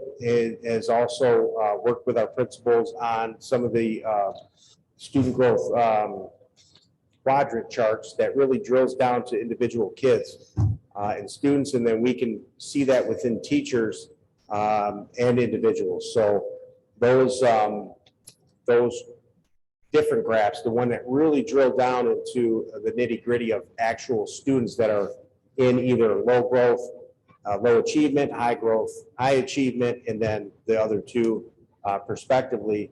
has also worked with our principals on some of the student growth quadrant charts that really drills down to individual kids and students, and then we can see that within teachers and individuals. So those different graphs, the one that really drill down into the nitty gritty of actual students that are in either low growth, low achievement, high growth, high achievement, and then the other two prospectively,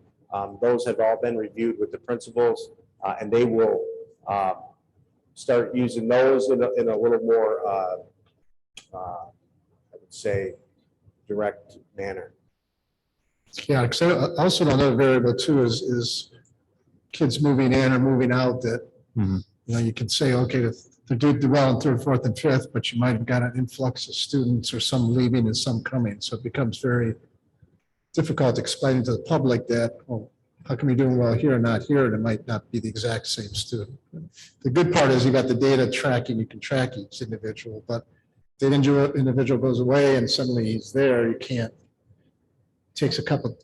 those have all been reviewed with the principals, and they will start using those in a little more, I would say, direct manner. Yeah, because also another variable too is kids moving in or moving out that, Mhm. you know, you can say, okay, they did well in third, fourth, and fifth, but you might have got an influx of students or some leaving and some coming. So it becomes very difficult explaining to the public that, well, how come you're doing well here and not here? And it might not be the exact same student. The good part is you got the data tracking, you can track each individual, but if the individual goes away and suddenly he's there, you can't. Takes a couple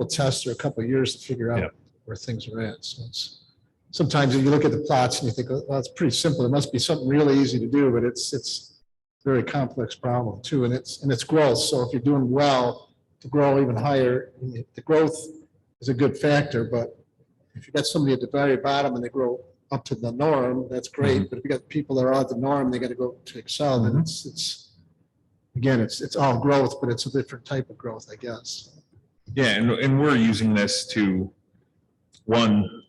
tests or a couple years to figure Yeah. out where things are at. So it's, sometimes you look at the plots and you think, well, it's pretty simple. It must be something really easy to do, but it's a very complex problem too. And it's growth. So if you're doing well to grow even higher, the growth is a good factor, but if you got somebody at the very bottom and they grow up to the norm, that's great. But if you got people that are at the norm, they got to go to excel, then it's again, it's all growth, but it's a different type of growth, I guess. Yeah, and we're using this to, one,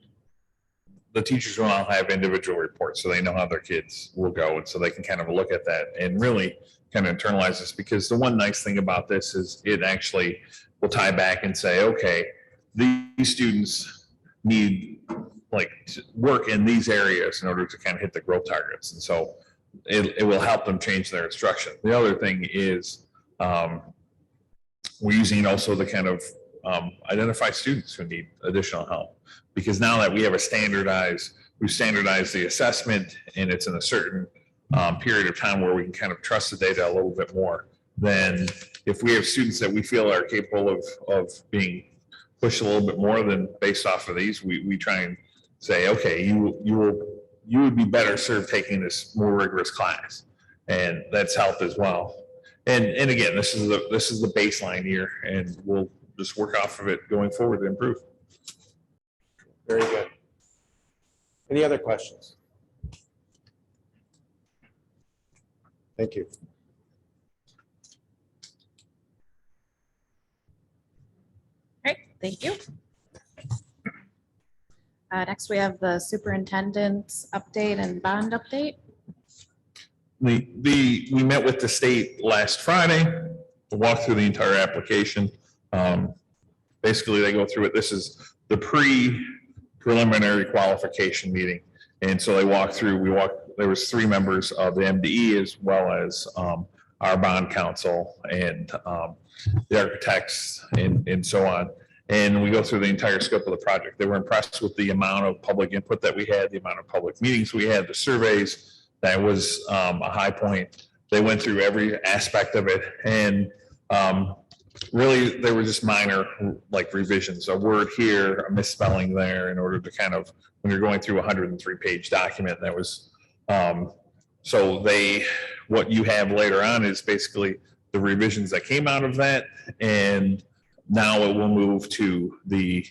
the teachers will now have individual reports, so they know how their kids will go, and so they can kind of look at that and really kind of internalize this, because the one nice thing about this is it actually will tie back and say, okay, these students need like to work in these areas in order to kind of hit the growth targets, and so it will help them change their instruction. The other thing is we're using it also to kind of identify students who need additional help, because now that we have we've standardized the assessment, and it's in a certain period of time where we can kind of trust the data a little bit more, then if we have students that we feel are capable of being pushed a little bit more than based off of these, we try and say, okay, you would be better served taking this more rigorous class, and that's helped as well. And again, this is the baseline year, and we'll just work off of it going forward to improve. Very good. Any other questions? Thank you. All right, thank you. Next, we have the superintendent's update and bond update. We met with the state last Friday to walk through the entire application. Basically, they go through it. This is the preliminary qualification meeting. And so they walk through, there was 3 members of the MDE as well as our bond counsel and the architects and so on. And we go through the entire scope of the project. They were impressed with the amount of public input that we had, the amount of public meetings we had, the surveys. That was a high point. They went through every aspect of it, and really they were just minor like revisions, a word here, a misspelling there, in order to kind of, when you're going through a 103-page document, that was so what you have later on is basically the revisions that came out of that, and now it will move to the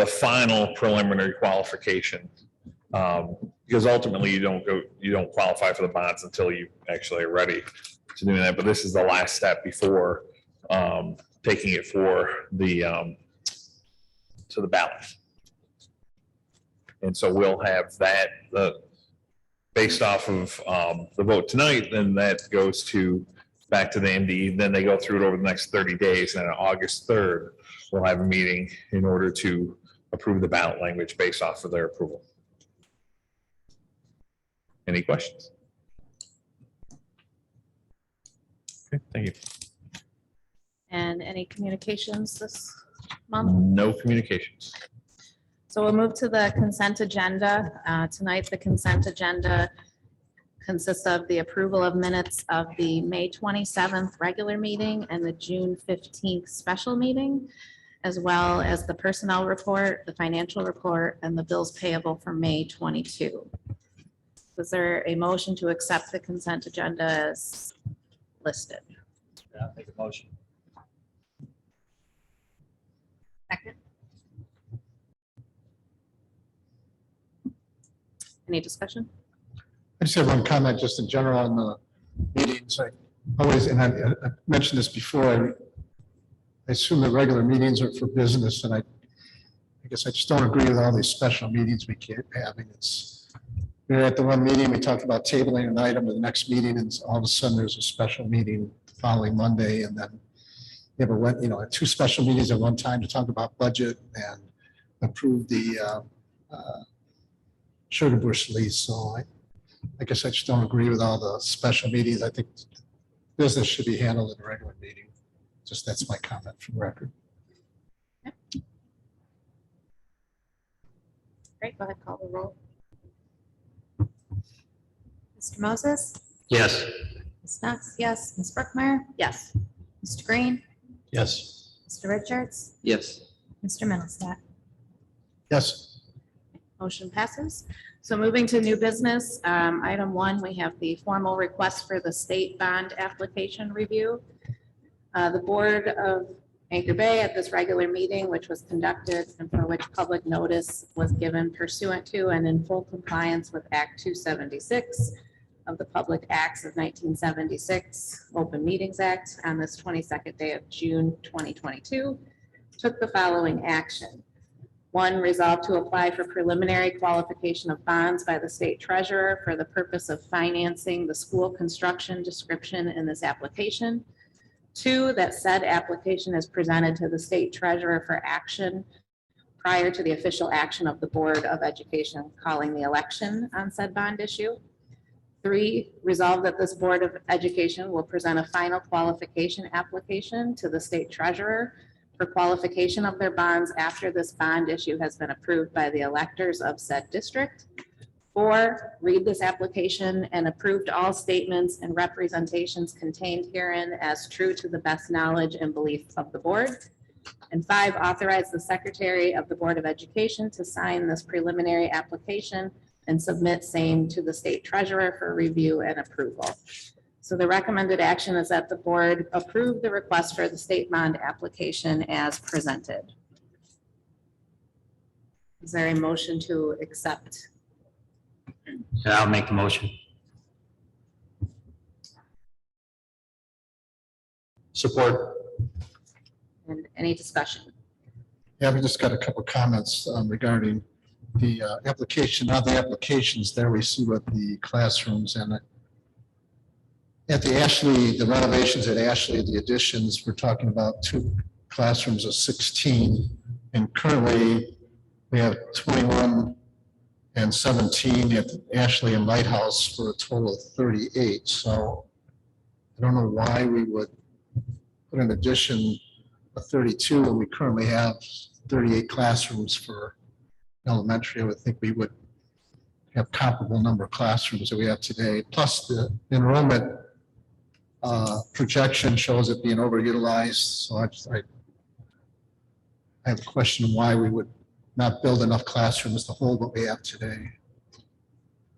final preliminary qualification. Because ultimately you don't qualify for the bonds until you actually are ready to do that. But this is the last step before taking it for the to the ballot. And so we'll have that based off of the vote tonight, then that goes back to the MD. Then they go through it over the next 30 days. And on August 3rd, we'll have a meeting in order to approve the ballot language based off of their approval. Any questions? Okay, thank you. And any communications this month? No communications. So we'll move to the consent agenda. Tonight, the consent agenda consists of the approval of minutes of the May 27th regular meeting and the June 15th special meeting. as well as the personnel report, the financial report, and the bills payable for May 22. Was there a motion to accept the consent agenda as listed? Yeah, make a motion. Second. Any discussion? I just have one comment just in general on the meetings. I always, and I mentioned this before, I assume the regular meetings are for business, and I guess I just don't agree with all these special meetings we keep having. We were at the one meeting, we talked about tabling an item to the next meeting, and all of a sudden there's a special meeting the following Monday, and then you have two special meetings at one time to talk about budget and approve the Sugar Bush lease. So I guess I just don't agree with all the special meetings. I think business should be handled in a regular meeting. Just that's my comment for the record. Great, go ahead, call the roll. Mr. Moses, Yes. Ms. Knox, yes, Ms. Brookmeyer, Yes. Mr. Green, Yes. Mr. Richards, Yes. Mr. Middlestat. Yes, Motion passes. So moving to new business, item 1, we have the formal request for the state bond application review. The Board of Anchor Bay at this regular meeting, which was conducted and for which public notice was given pursuant to and in full compliance with Act 276 of the Public Acts of 1976, Open Meetings Act, on this 22nd day of June 2022, took the following action. 1, resolve to apply for preliminary qualification of bonds by the state treasurer for the purpose of financing the school construction description in this application. 2, that said application is presented to the state treasurer for action prior to the official action of the Board of Education calling the election on said bond issue. 3, resolve that this Board of Education will present a final qualification application to the state treasurer for qualification of their bonds after this bond issue has been approved by the electors of said district. 4, read this application and approved all statements and representations contained herein as true to the best knowledge and belief of the board. And 5, authorize the Secretary of the Board of Education to sign this preliminary application and submit same to the state treasurer for review and approval. So the recommended action is that the board approve the request for the state bond application as presented. Is there a motion to accept? I'll make the motion. Support. And any discussion? yeah, we just got a couple of comments regarding the application. Now the applications there, we see what the classrooms and at the Ashley, the renovations at Ashley, the additions, we're talking about 2 classrooms of 16. And currently we have 21 and 17 at Ashley and Lighthouse for a total of 38. So I don't know why we would put an addition of 32 when we currently have 38 classrooms for elementary. I would think we would have comparable number of classrooms that we have today. Plus the enrollment projection shows it being overutilized. So I have a question why we would not build enough classrooms to hold what we have today.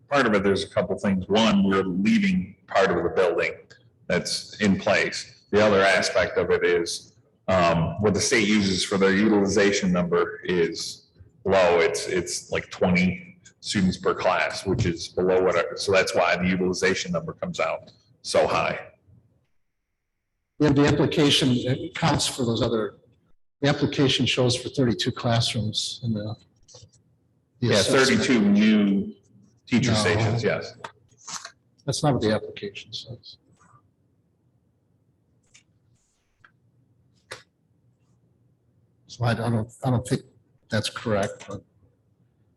Part of it, there's a couple things. One, we're leaving part of the building that's in place. The other aspect of it is what the state uses for their utilization number is low. It's like 20 students per class, which is below whatever. So that's why the utilization number comes out so high. Yeah, the application it counts for those other, the application shows for 32 classrooms in the. Yeah, assessment. 32 new teacher No. stations, yes. That's not what the application says. So I don't think that's correct, but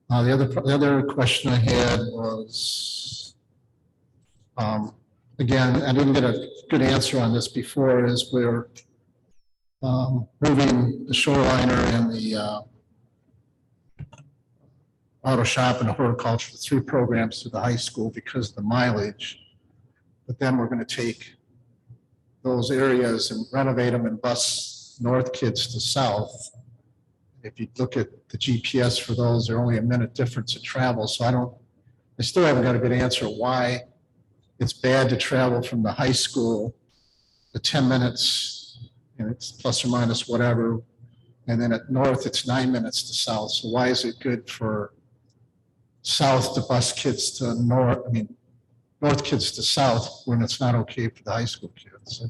the other question I had was, again, I didn't get a good answer on this before, is we're moving the Shoreliner and the auto shop and horticulture, 3 programs to the high school because of the mileage. But then we're going to take those areas and renovate them and bus north kids to south. If you look at the GPS for those, they're only a minute difference in travel. So I still haven't got a good answer why it's bad to travel from the high school the 10 minutes, it's plus or minus whatever. And then at north, it's 9 minutes to south. So why is it good for south to bus kids to north, north kids to south when it's not okay for the high school kids?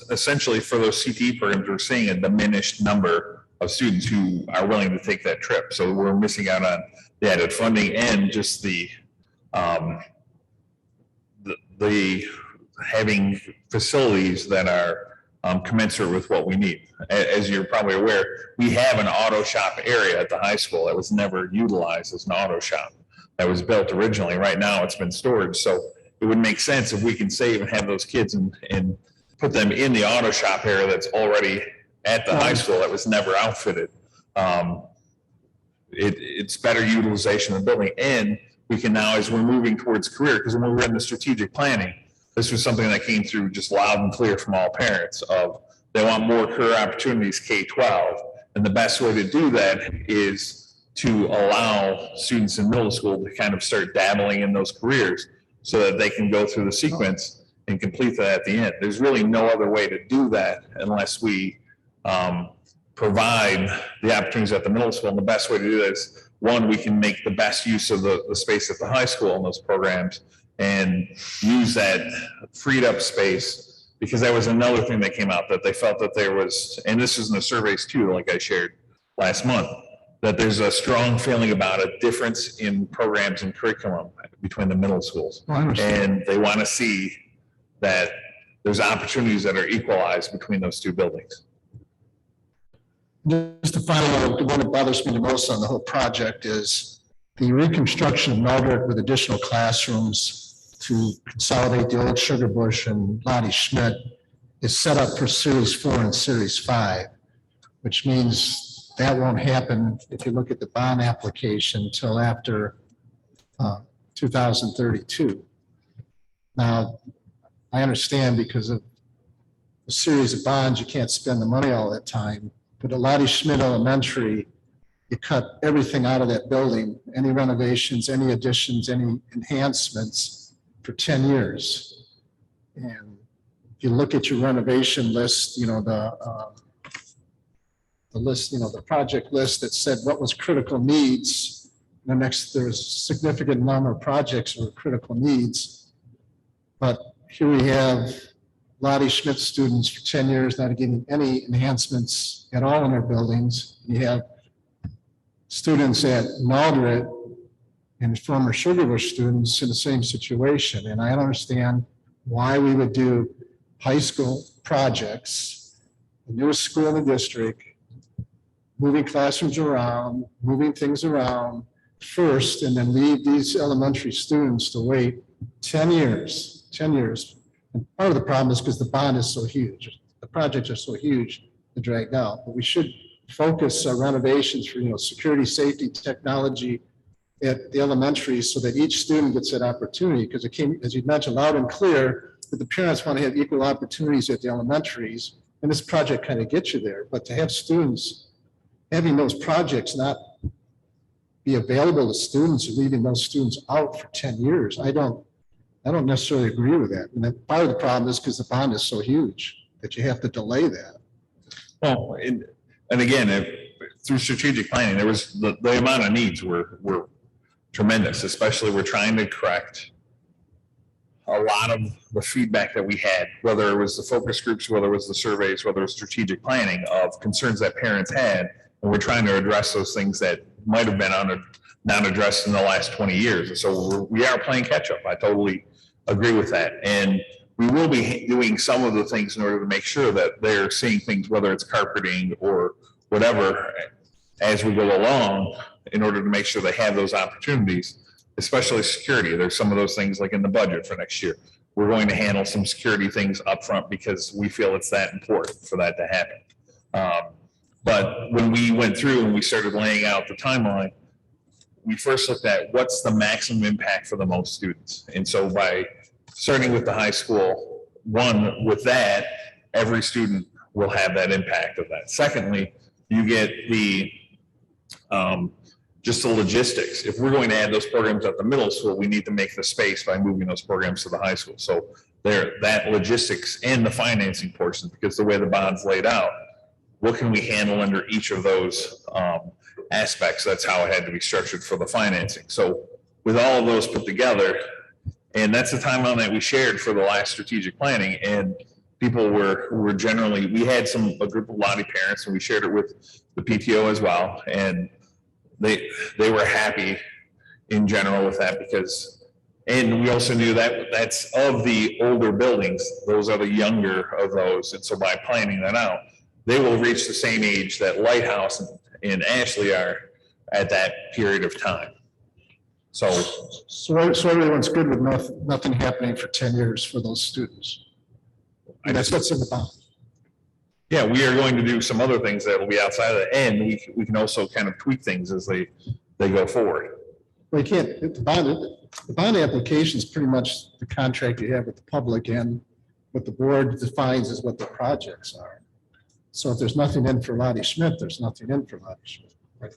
Essentially, for those CTE programs, we're seeing a diminished number of students who are willing to take that trip. So we're missing out on the added funding and just the having facilities that are commensurate with what we need. As you're probably aware, we have an auto shop area at the high school that was never utilized as an auto shop. That was built originally. Right now, it's been storage. So it would make sense if we can save and have those kids and put them in the auto shop area that's already at the high school that was never outfitted. It's better utilization of the building. And we can now, as we're moving towards career, because when we were in the strategic planning, this was something that came through just loud and clear from all parents of they want more career opportunities K-12. And the best way to do that is to allow students in middle school to kind of start dabbling in those careers so that they can go through the sequence and complete that at the end. There's really no other way to do that unless we provide the opportunities at the middle school. And the best way to do that is, one, we can make the best use of the space at the high school in those programs and use that freed up space, because that was another thing that came out, that they felt that there was, and this is in the surveys too, like I shared last month, that there's a strong feeling about a difference in programs and curriculum between the middle schools. I understand. And they want to see that there's opportunities that are equalized between those two buildings. Just to find out, the one that bothers me the most on the whole project is the reconstruction of Mildred with additional classrooms to consolidate the old Sugar Bush and Lottie Schmidt is set up for Series 4 and Series 5, which means that won't happen if you look at the bond application until after 2032. Now, I understand because of a series of bonds, you can't spend the money all that time. But at Lottie Schmidt Elementary, you cut everything out of that building, any renovations, any additions, any enhancements for 10 years. And if you look at your renovation list, the list, the project list that said what was critical needs. There's a significant number of projects with critical needs. But here we have Lottie Schmidt students for 10 years not getting any enhancements at all in their buildings. You have students at Mildred and former Sugar Bush students in the same situation. And I don't understand why we would do high school projects, the newest school in the district, moving classrooms around, moving things around first, and then leave these elementary students to wait 10 years. And part of the problem is because the bond is so huge. The projects are so huge, they're dragged out. But we should focus our renovations for, security, safety, technology at the elementary so that each student gets that opportunity. Because it came, as you mentioned, loud and clear, that the parents want to have equal opportunities at the elementaries. And this project kind of gets you there. But to have students, having those projects not be available to students and leaving those students out for 10 years, I don't necessarily agree with that. And then part of the problem is because the bond is so huge that you have to delay that. Well, and again, through strategic planning, there was the amount of needs were tremendous, especially we're trying to correct a lot of the feedback that we had, whether it was the focus groups, whether it was the surveys, whether it was strategic planning of concerns that parents had. And we're trying to address those things that might have been not addressed in the last 20 years. And so we are playing catch up. I totally agree with that. And we will be doing some of the things in order to make sure that they're seeing things, whether it's carpeting or whatever, as we go along, in order to make sure they have those opportunities, especially security. There's some of those things like in the budget for next year. We're going to handle some security things up front because we feel it's that important for that to happen. But when we went through and we started laying out the timeline, we first looked at what's the maximum impact for the most students. And so by starting with the high school, one, with that, every student will have that impact of that. Secondly, you get the, just the logistics. If we're going to add those programs at the middle school, we need to make the space by moving those programs to the high school. So there, that logistics and the financing portion, because the way the bond's laid out, what can we handle under each of those aspects? That's how it had to be structured for the financing. So with all of those put together, and that's the timeline that we shared for the last strategic planning, and people were generally, we had a group of Lottie parents, and we shared it with the PTO as well, and they were happy in general with that, because, and we also knew that that's of the older buildings, those are the younger of those, and so by planning that out, they will reach the same age that Lighthouse and Ashley are at that period of time. So everyone's good with nothing happening for 10 years for those students. And that's what's in the bond. yeah, we are going to do some other things that will be outside of that, and we can also kind of tweak things as they go forward. Well, you can't, the bond application is pretty much the contract you have with the public, and what the board defines as what the projects are. So if there's nothing in for Lottie Schmidt, there's nothing in for Lottie Schmidt. Right.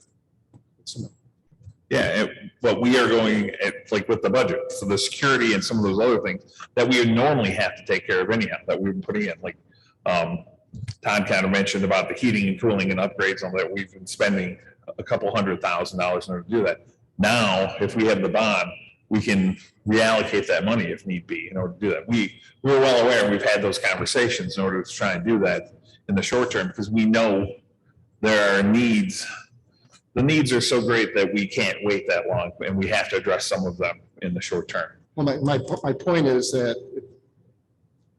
Yeah, but we are going at, like with the budget, so the security and some of those other things that we would normally have to take care of anyhow, that we've been putting in, like Todd kind of mentioned about the heating and cooling and upgrades on that. We've been spending a couple $100,000 in order to do that. Now, if we have the bond, we can reallocate that money if need be in order to do that. We're well aware, we've had those conversations in order to try and do that in the short term, because we know there are needs. The needs are so great that we can't wait that long, and we have to address some of them in the short term. Well, my point is that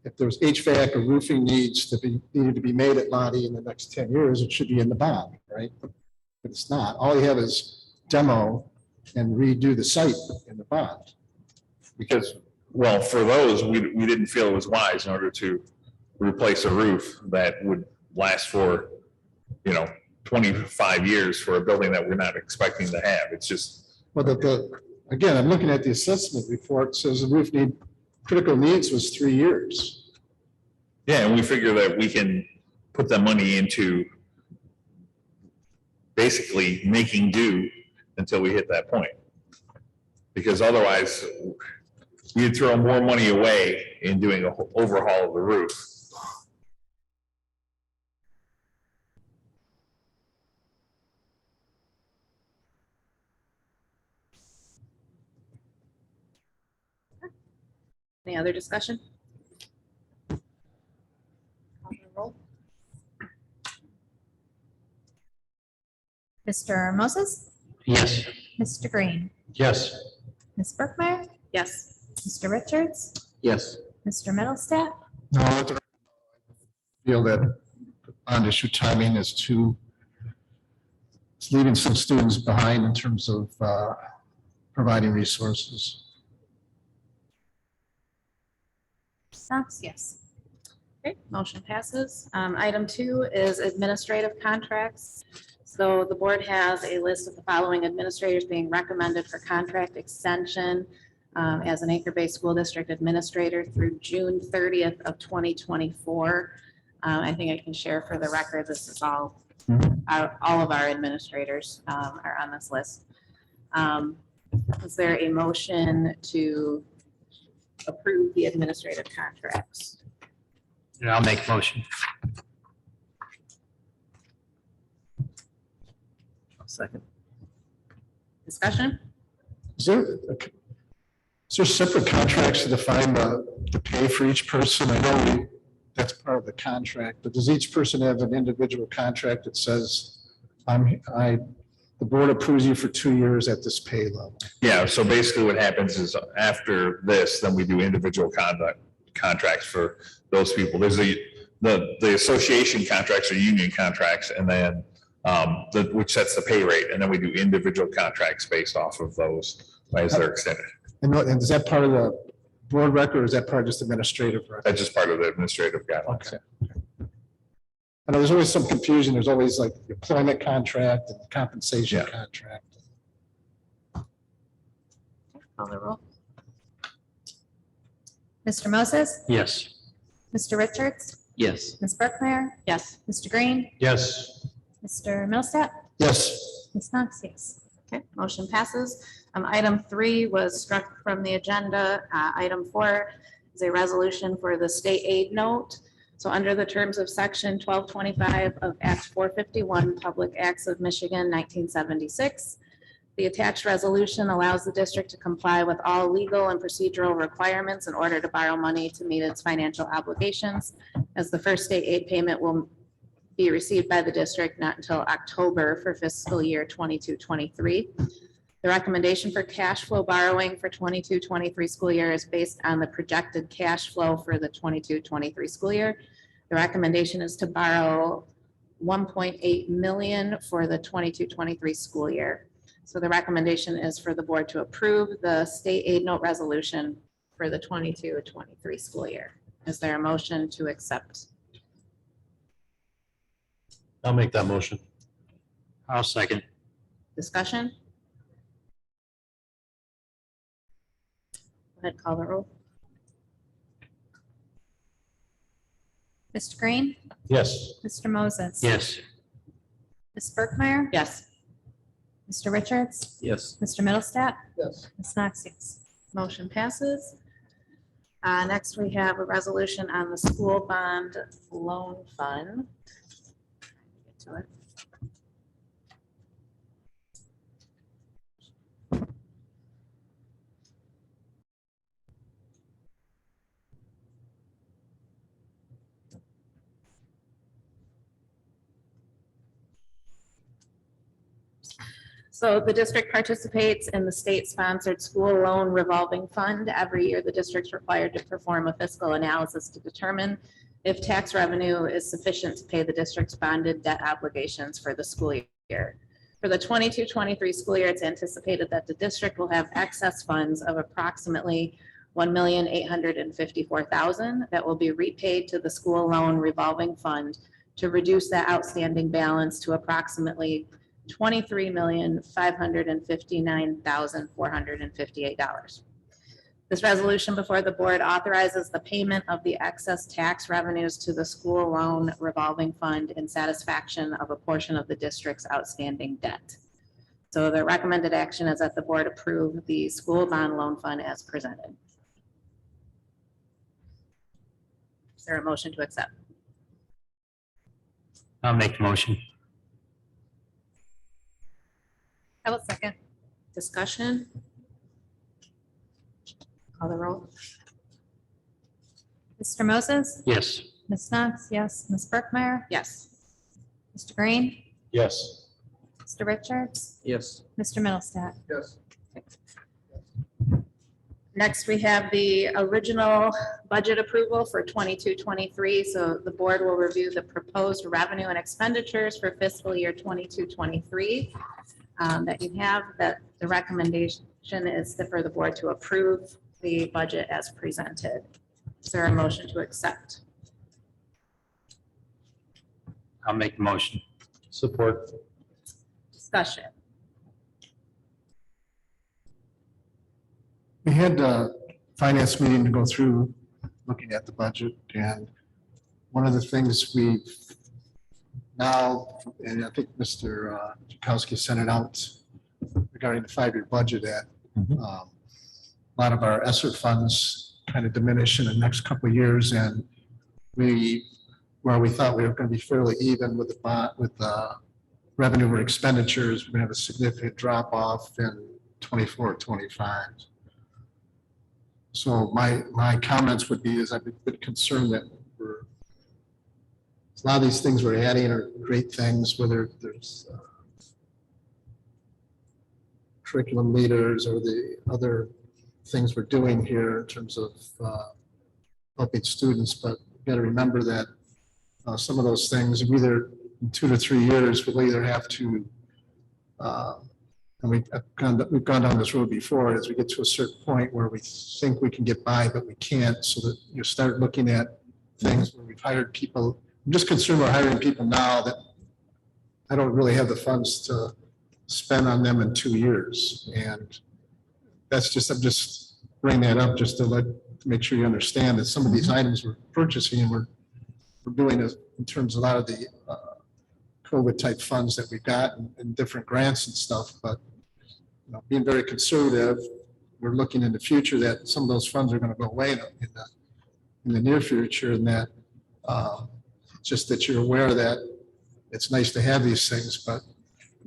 if there's HVAC or roofing needed to be made at Lottie in the next 10 years, it should be in the bond, right? But it's not. All you have is demo and redo the site in the bond. Because, well, for those, we didn't feel it was wise in order to replace a roof that would last for, 25 years for a building that we're not expecting to have. It's just. Well, again, I'm looking at the assessment report. It says the roof critical needs was 3 years. Yeah, and we figure that we can put that money into basically making do until we hit that point. Because otherwise, we'd throw more money away in doing an overhaul of the roof. Any other discussion? Call the roll. Mr. Moses, Yes. Mr. Green, Yes. Ms. Brookmeyer, Yes. Mr. Richards, Yes. Mr. Middlestat, No, I feel that bond issue timing is it's leaving some students behind in terms of providing resources. Sachs, yes. Okay, motion passes. Item 2 is administrative contracts. So the board has a list of the following administrators being recommended for contract extension as an Anchor-based school district administrator through June 30th of 2024. I think I can share for the record, this is all of our administrators are on this list. Is there a motion to approve the administrative contracts? Yeah, I'll make a motion. Second. Discussion? Is there separate contracts to define the pay for each person? I know that's part of the contract, but does each person have an individual contract that says, the board approves you for 2 years at this pay level? Yeah, so basically what happens is after this, then we do individual contracts for those people. There's the association contracts or union contracts, and then which sets the pay rate, and then we do individual contracts based off of those as they're extended. And is that part of the board record, or is that part of just administrative record? That's just part of the administrative guidelines. Okay. I know there's always some confusion. There's always like the employment contract and compensation Yeah. contract. Call the roll. Mr. Moses, Yes. Mr. Richards, Yes. Ms. Brookmeyer, Yes. Mr. Green, Yes. Mr. Middlestat, Yes. Ms. Knox, yes. Okay, motion passes. Item 3 was struck from the agenda. Item 4 is a resolution for the state aid note. So under the terms of section 1225 of Act 451, Public Acts of Michigan, 1976, the attached resolution allows the district to comply with all legal and procedural requirements in order to borrow money to meet its financial obligations, as the first state aid payment will be received by the district not until October for fiscal year 22-23. The recommendation for cash flow borrowing for 22-23 school year is based on the projected cash flow for the 22-23 school year. The recommendation is to borrow 1.8 million for the 22-23 school year. So the recommendation is for the board to approve the state aid note resolution for the 22-23 school year. Is there a motion to accept? I'll make that motion. I'll second. Discussion? Go ahead, call the roll. Mr. Green, Yes. Mr. Moses. Yes. Ms. Brookmeyer, Yes. Mr. Richards, Yes. Mr. Middlestat, Yes. Ms. Knox, yes. Motion passes. Next, we have a resolution on the school bond loan fund. Get to it. So the district participates in the state-sponsored school loan revolving fund. Every year, the district's required to perform a fiscal analysis to determine if tax revenue is sufficient to pay the district's bonded debt obligations for the school year. For the 22-23 school year, it's anticipated that the district will have excess funds of approximately $1,854,000 that will be repaid to the school loan revolving fund to reduce that outstanding balance to approximately $23,559,458. This resolution before the board authorizes the payment of the excess tax revenues to the school loan revolving fund in satisfaction of a portion of the district's outstanding debt. So the recommended action is that the board approve the school bond loan fund as presented. Is there a motion to accept? I'll make the motion. I will second. Discussion? Call the roll. Mr. Moses, Yes. Ms. Knox, yes. Ms. Brookmeyer, Yes. Mr. Green, Yes. Mr. Richards, Yes. Mr. Middlestat. Yes. Next, we have the original budget approval for 22-23. So the board will review the proposed revenue and expenditures for fiscal year 22-23 that you have, that the recommendation is for the board to approve the budget as presented. Is there a motion to accept? I'll make the motion. Support. Discussion. We had a finance meeting to go through, looking at the budget, and one of the things we've now, and I think Mr. Jakowski sent it out regarding the 5-year budget, that a lot of our ESSER funds kind of diminish in the next couple of years, and where we thought we were going to be fairly even with the revenue or expenditures, we're going to have a significant drop off in 24, 25. So my comments would be is I've been concerned that a lot of these things we're adding are great things, whether there's curriculum leaders or the other things we're doing here in terms of helping students, but you got to remember that some of those things, either in 2 to 3 years, we'll either have to, and we've gone down this road before, as we get to a certain point where we think we can get by, but we can't, so that you start looking at things where we've hired people. I'm just concerned we're hiring people now that I don't really have the funds to spend on them in 2 years. And that's just, I'm just bringing that up just to make sure you understand that some of these items we're purchasing, we're we're doing is in terms of a lot of the COVID type funds that we've got and different grants and stuff, but being very conservative, we're looking in the future that some of those funds are going to go away in the near future, and that just that you're aware that it's nice to have these things, but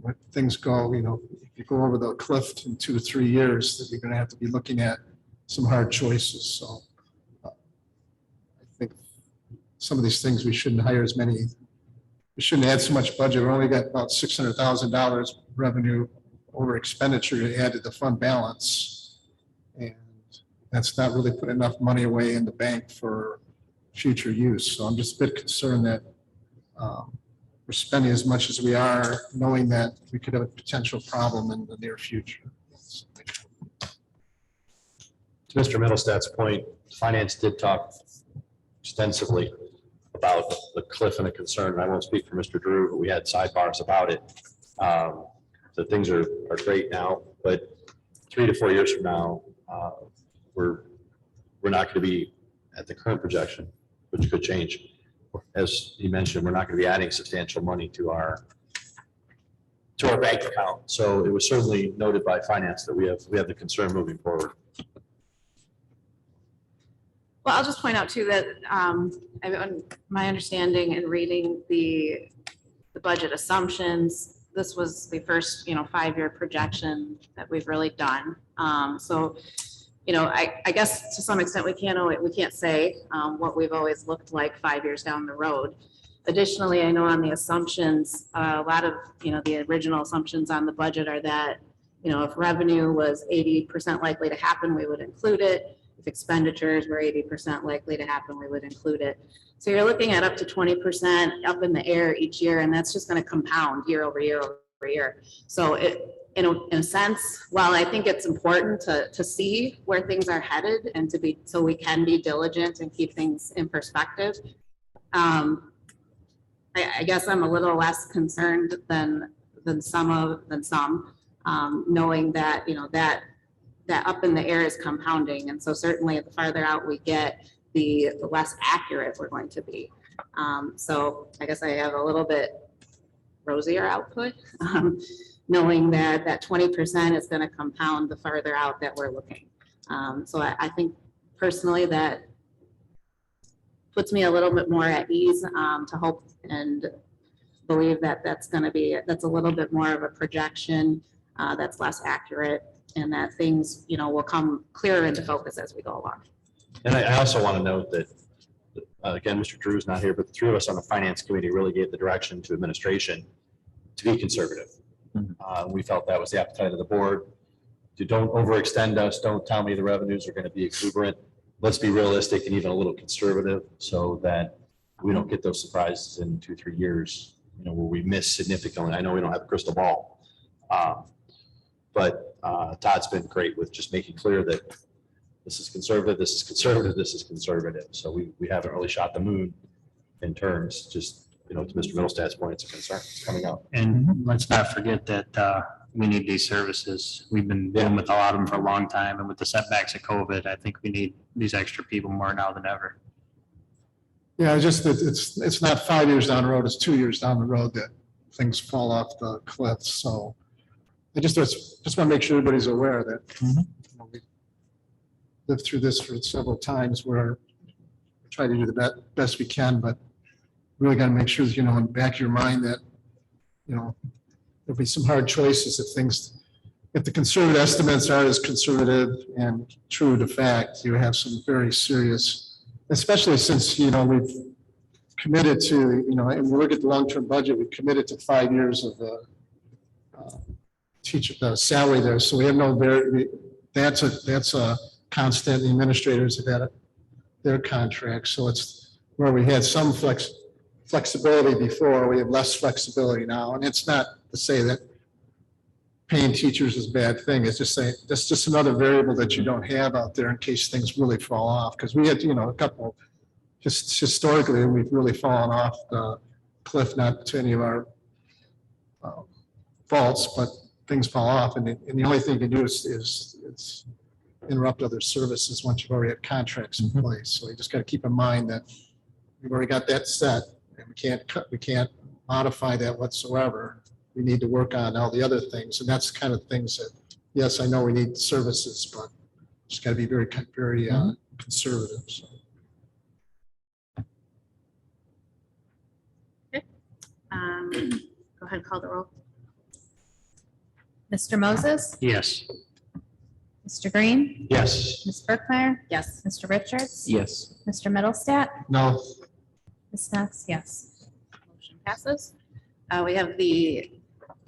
when things go, if you go over the cliff in 2 or 3 years, that you're going to have to be looking at some hard choices. So I think some of these things we shouldn't hire as many. We shouldn't add so much budget. We only got about $600,000 revenue over expenditure to add to the fund balance. And that's not really put enough money away in the bank for future use. So I'm just a bit concerned that we're spending as much as we are, knowing that we could have a potential problem in the near future. To Mr. Middlestad's point, finance did talk extensively about the cliff and a concern, and I won't speak for Mr. Drew, but we had sidebars about it. So things are great now, but 3 to 4 years from now, we're not going to be at the current projection, which could change. As you mentioned, we're not going to be adding substantial money to our bank account. So it was certainly noted by finance that we have the concern moving forward. Well, I'll just point out too that my understanding in reading the budget assumptions, this was the first 5-year projection that we've really done. So I guess to some extent we can't say what we've always looked like 5 years down the road. Additionally, I know on the assumptions, a lot of the original assumptions on the budget are that if revenue was 80% likely to happen, we would include it. If expenditures were 80% likely to happen, we would include it. So you're looking at up to 20% up in the air each year, and that's just going to compound year over year over year. So in a sense, while I think it's important to see where things are headed and so we can be diligent and keep things in perspective, I guess I'm a little less concerned than some, knowing that that up in the air is compounding. And so certainly the farther out we get, the less accurate we're going to be. So I guess I have a little bit rosier output, knowing that 20% is going to compound the farther out that we're looking. So I think personally that puts me a little bit more at ease to hope and believe that that's a little bit more of a projection that's less accurate, and that things, will come clearer into focus as we go along. And I also want to note that, again, Mr. Drew's not here, but the 3 of us on the finance committee really gave the direction to administration to be conservative. We felt that was the appetite of the board. Don't overextend us. Don't tell me the revenues are going to be exuberant. Let's be realistic and even a little conservative so that we don't get those surprises in 2 or 3 years, where we miss significantly. I know we don't have a crystal ball. But Todd's been great with just making clear that this is conservative, this is conservative, this is conservative. So we haven't really shot the moon in terms, just, to Mr. Middlestad's point, it's a concern. It's coming up. And let's not forget that we need these services. We've been dealing with a lot of them for a long time, and with the setbacks of COVID, I think we need these extra people more now than ever. Yeah, just that it's not 5 years down the road, it's 2 years down the road that things fall off the cliff. So I just want to make sure everybody's aware that we lived through this for several times where we try to do the best we can, but really got to make sure that, in the back of your mind that, there'll be some hard choices if the conservative estimates are as conservative and true to fact, you have some very serious, especially since, we've committed to, and we look at the long-term budget, we've committed to 5 years of the teacher salary there. So we have that's a constant. The administrators have had their contracts. So it's where we had some flexibility before, we have less flexibility now. And it's not to say that paying teachers is a bad thing. It's just saying that's just another variable that you don't have out there in case things really fall off. Because we had, a couple, just historically, we've really fallen off the cliff, not to any of our faults, but things fall off. And the only thing you can do is interrupt other services once you've already had contracts in place. So you just got to keep in mind that we've already got that set, and we can't modify that whatsoever. We need to work on all the other things, and that's kind of things that, yes, I know we need services, but just got to be very conservative, so. Go ahead, call the roll. Mr. Moses, Yes. Mr. Green, Yes. Ms. Berkmeyer, Yes. Mr. Richards, Yes. Mr. Middlestat, No, Ms. Knox, yes. Motion passes. We have the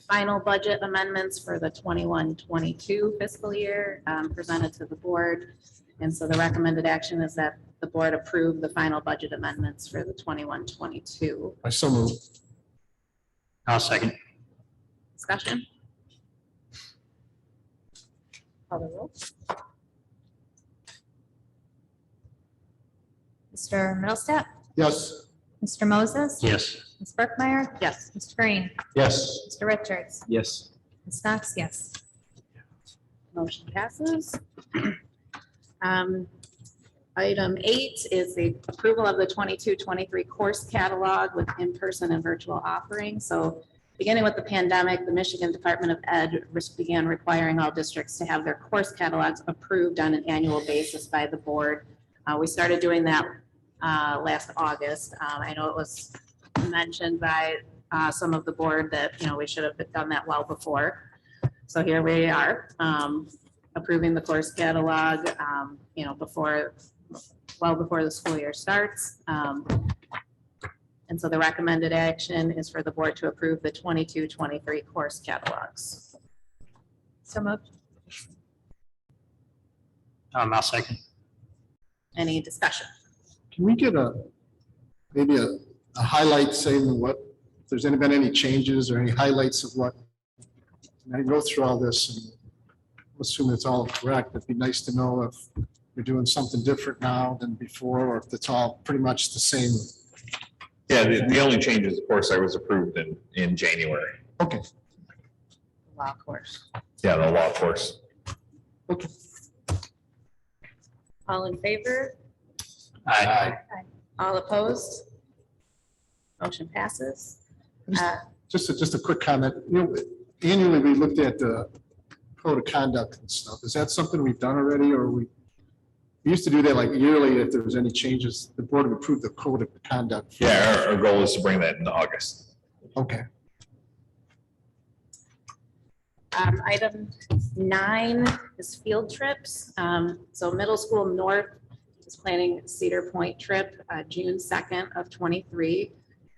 final budget amendments for the 21-22 fiscal year presented to the board. And so the recommended action is that the board approve the final budget amendments for the 21-22. I so move. I'll second. Discussion? Call the roll. Mr. Middlestat, Yes. Mr. Moses. Yes. Ms. Berkmeyer, Yes. Mr. Green, Yes. Mr. Richards, Yes. Ms. Knox, yes. Motion passes. Item 8 is the approval of the 22-23 course catalog with in-person and virtual offerings. So beginning with the pandemic, the Michigan Department of Ed began requiring all districts to have their course catalogs approved on an annual basis by the board. We started doing that last August. I know it was mentioned by some of the board that, we should have done that well before. So here we are, approving the course catalog, well before the school year starts. And so the recommended action is for the board to approve the 22-23 course catalogs. So moved. I'll second. Any discussion? Can we get maybe a highlight saying if there's been any changes or any highlights of what? And I go through all this and assume it's all correct. It'd be nice to know if you're doing something different now than before, or if it's all pretty much the same. Yeah, the only change is, of course, I was approved in January. Okay, Law course. Yeah, the law course. okay. All in favor? Aye. All opposed? Motion passes. Just a quick comment. Annually, we looked at the code of conduct and stuff. Is that something we've done already, or we used to do that like yearly if there was any changes? The board would approve the code of conduct. Yeah, our goal is to bring that in August. Okay. Item 9 is field trips. So Middle School North is planning Cedar Point trip, June 2nd of 23.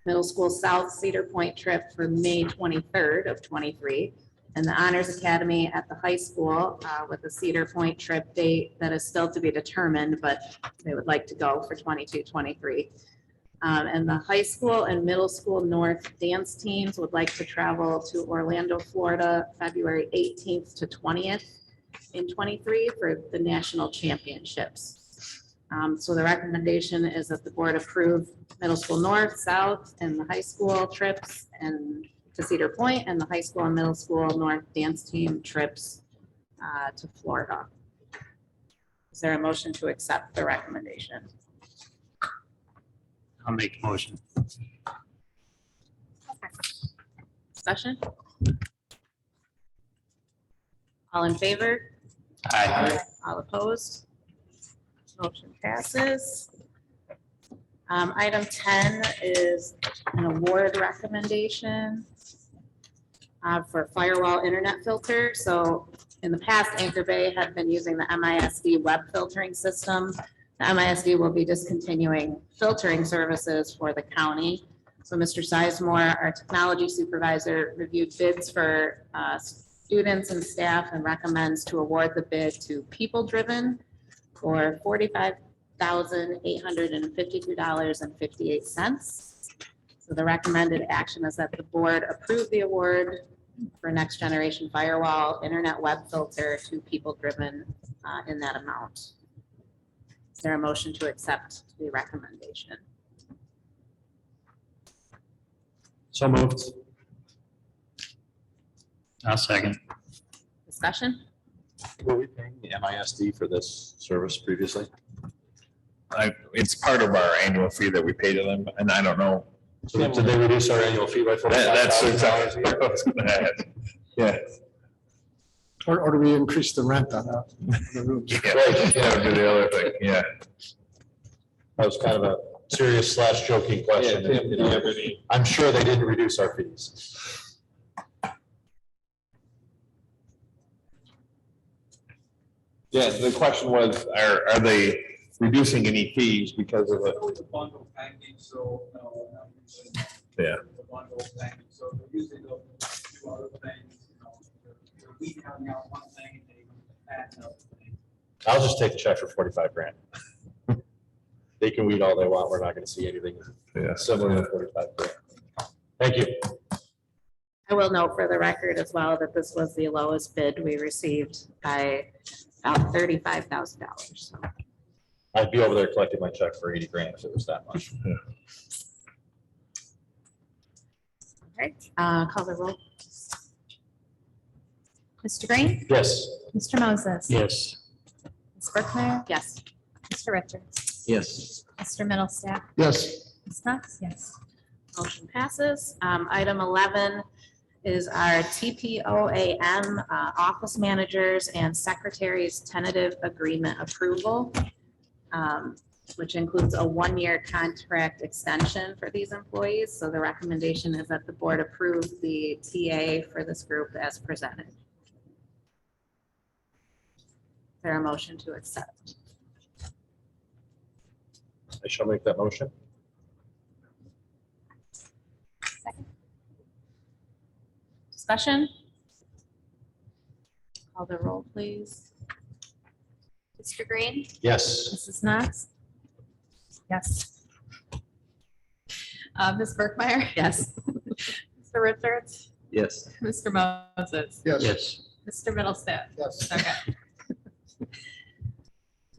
Middle School South Cedar Point trip for May 23rd of 23. And the Honors Academy at the high school with the Cedar Point trip date that is still to be determined, but they would like to go for 22-23. And the high school and middle school North dance teams would like to travel to Orlando, Florida, February 18th to 20th in 23 for the national championships. So the recommendation is that the board approve middle school North, South, and the high school trips and to Cedar Point, and the high school and middle school North dance team trips to Florida. Is there a motion to accept the recommendation? I'll make the motion. Discussion? All in favor? Aye. All opposed? Motion passes. Item 10 is an award recommendation for firewall internet filter. So in the past, Anchor Bay had been using the MISD web filtering system. The MISD will be discontinuing filtering services for the county. So Mr. Sizemore, our technology supervisor, reviewed bids for students and staff and recommends to award the bid to People Driven for $45,852.58. So the recommended action is that the board approve the award for next generation firewall internet web filter to People Driven in that amount. Is there a motion to accept the recommendation? So moved. I'll second. Discussion? Were we paying the MISD for this service previously? it's part of our annual fee that we pay to them, and I don't know. So did they reduce our annual fee by That's $45,000? exactly what I was gonna ask. Yeah. Or do we increase the rent on the rooms? Yeah, that would be the other thing, yeah. That was kind of a serious / joking question. Yeah, Tim, You know, I'm sure they didn't reduce our fees. Yeah, the question was, are they reducing any fees because of it? Always a bundle package, so, Yeah. the bundle package, so they're usually they'll do other things, they're weeding out one thing and they add another thing. I'll just take the check for 45 grand. They can weed all they want. We're not going to see anything Yeah. similar to 45 grand. Thank you. I will note for the record as well that this was the lowest bid we received by about $35,000. So I'd be over there collecting my check for 80 grand if it was that much. call the roll. Mr. Green, Yes. Mr. Moses. Yes. Ms. Brookmeyer, Yes. Mr. Richards, Yes. Mr. Middlestat, Yes, Ms. Knox, yes. Motion passes. Item 11 is our TPOAM Office Managers and Secretaries Tentative Agreement Approval, which includes a one-year contract extension for these employees. So the recommendation is that the board approve the TA for this group as presented. Is there a motion to accept? I shall make that motion. Discussion? Call the roll, please. Mr. Green, Yes. Mrs. Knox? Yes. Ms. Brookmeyer? Yes. Mr. Richards? Yes. Mr. Moses? yes. Yes. Mr. Middlestat? Yes. Okay.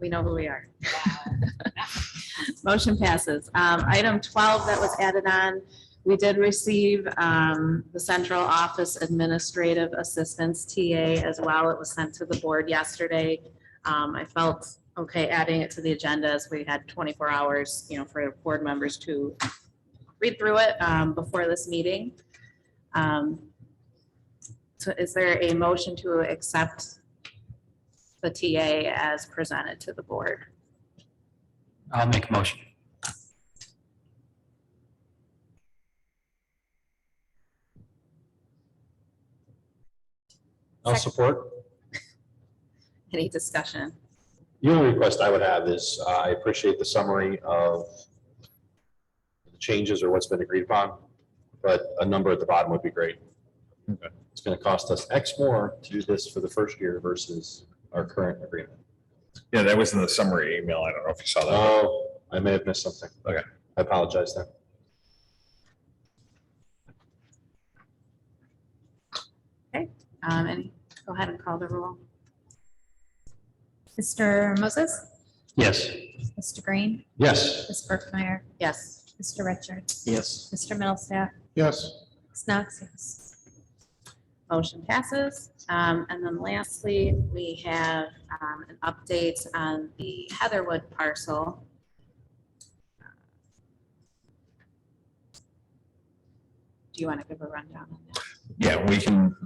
We know who we are. Motion passes. Item 12 that was added on, we did receive the central office administrative assistance TA as well. It was sent to the board yesterday. I felt okay adding it to the agenda as we had 24 hours, for board members to read through it before this meeting. So is there a motion to accept the TA as presented to the board? I'll make a motion. I'll support. Any discussion? The only request I would have is I appreciate the summary of the changes or what's been agreed upon, but a number at the bottom would be great. Okay. It's going to cost us X more to do this for the first year versus our current agreement. Yeah, that was in the summary email. I don't know if you saw that. Oh, I may have missed something. Okay. I apologize then. Go ahead and call the roll. Mr. Moses? Yes. Mr. Green? Yes. Ms. Brookmeyer? Yes. Mr. Richards? Yes. Mr. Middlestat? Yes, Ms. Knox, yes. Motion passes. And then lastly, we have an update on the Heatherwood parcel. Do you want to give a rundown on that? Yeah, we can,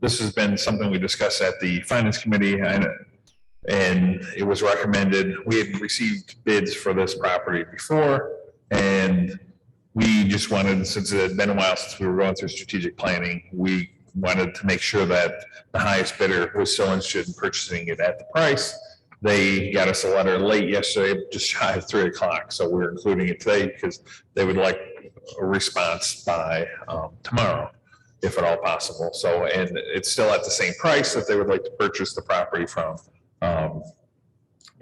this has been something we discussed at the finance committee and it was recommended, we had received bids for this property before. And we just wanted, since it had been a while since we were going through strategic planning, we wanted to make sure that the highest bidder was still interested in purchasing it at the price. They got us a letter late yesterday, just shy of 3 o'clock. So we're including it today because they would like a response by tomorrow, if at all possible. So, and it's still at the same price that they would like to purchase the property from.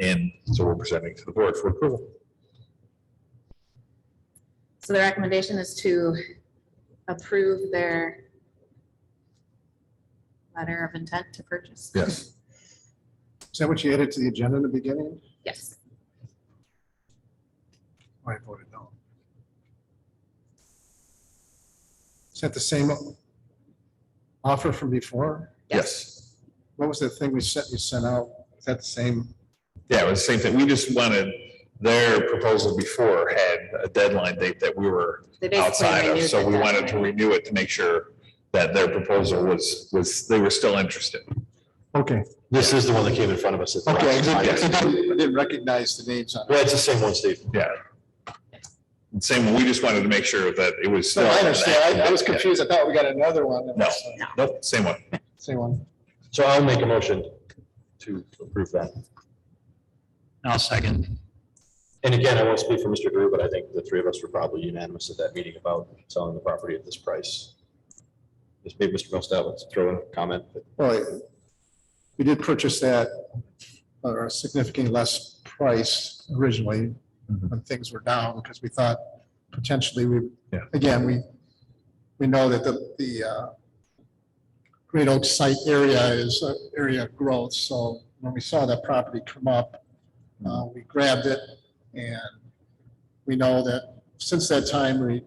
And so we're presenting to the board for approval. So the recommendation is to approve their letter of intent to purchase? Yes. is that what you added to the agenda in the beginning? Yes. I voted no. Is that the same offer from before? Yes. What was the thing you sent out? Is that the same Yeah, it was the same thing. We just wanted, their proposal before had a deadline date that we were They basically outside of, renewed so the we wanted to deadline. renew it to make sure that their proposal was, they were still interested. Okay, This is the one that came in front of us. at the okay, last time. I didn't recognize the names on it. Yeah, it's the same one, Steve. Yeah. Same, we just wanted to make sure that it was So still. I understand, I was Yeah. confused, I thought we got another one. No, nope, same one. Same one. So I'll make a motion to approve that. I'll second. And again, I won't speak for Mr. Drew, but I think the three of us were probably unanimous at that meeting about selling the property at this price. Just maybe Mr. Milstat wants to throw in a comment. Well, we did purchase that for a significantly less price originally when things were down, because we thought potentially Yeah. again, we know that the Great Oak site area is an area of growth, so when we saw that property come up, we grabbed it, and we know that since that time, we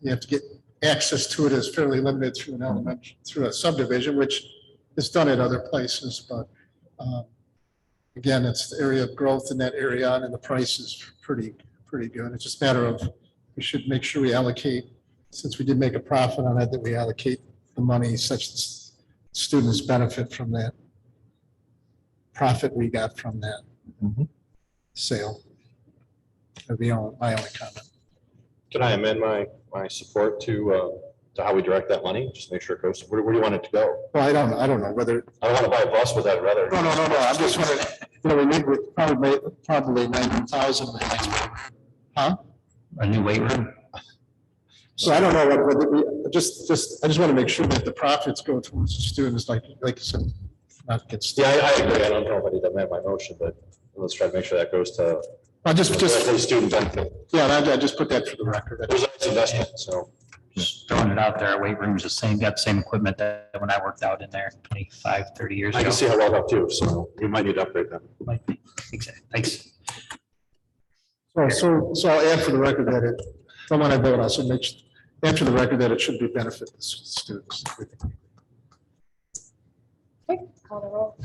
have to get access to it is fairly limited through an element, through a subdivision, which is done at other places, but again, it's the area of growth in that area, and the price is pretty good. It's just a matter of, we should make sure we allocate, since we did make a profit on it, that we allocate the money such that students benefit from that profit we got from that sale. That'd be my only comment. Can I amend my support to how we direct that money? Just make sure it goes, where do you want it to go? Well, I don't know whether, I don't want to buy a bus with that, rather. no, I'm just wondering, we need with probably 90,000. Huh? A new weight room. So I don't know whether we, I just want to make sure that the profits go towards the students, like you said, not get. Yeah, I agree. I don't know if I need to amend my motion, but let's try to make sure that goes to Just, the student benefit. yeah, I just put that for the record. There's a nice investment, so. Just throwing it out there, our weight room's the same, got the same equipment that when I worked out in there 25, 30 years I ago. can see how well that too, so we might need to upgrade that. Might be. Exactly. Thanks. So I'll add for the record that it, from when I vote, I should add for the record that it should be benefit the students. Okay, call the roll.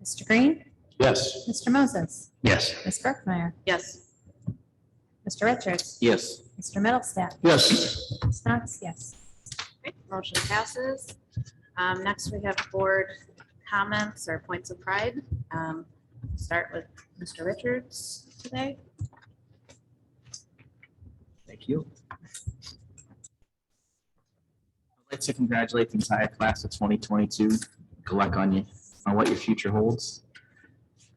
Mr. Green, Yes. Mr. Moses, Yes. Ms. Brookmeyer, Yes. Mr. Richards, Yes. Mr. Middlestat, Yes, Ms. Knox, yes. Okay, motion passes. Next, we have board comments or points of pride. Start with Mr. Richards today. Thank you. I'd like to congratulate the entire class of 2022. Good luck on what your future holds.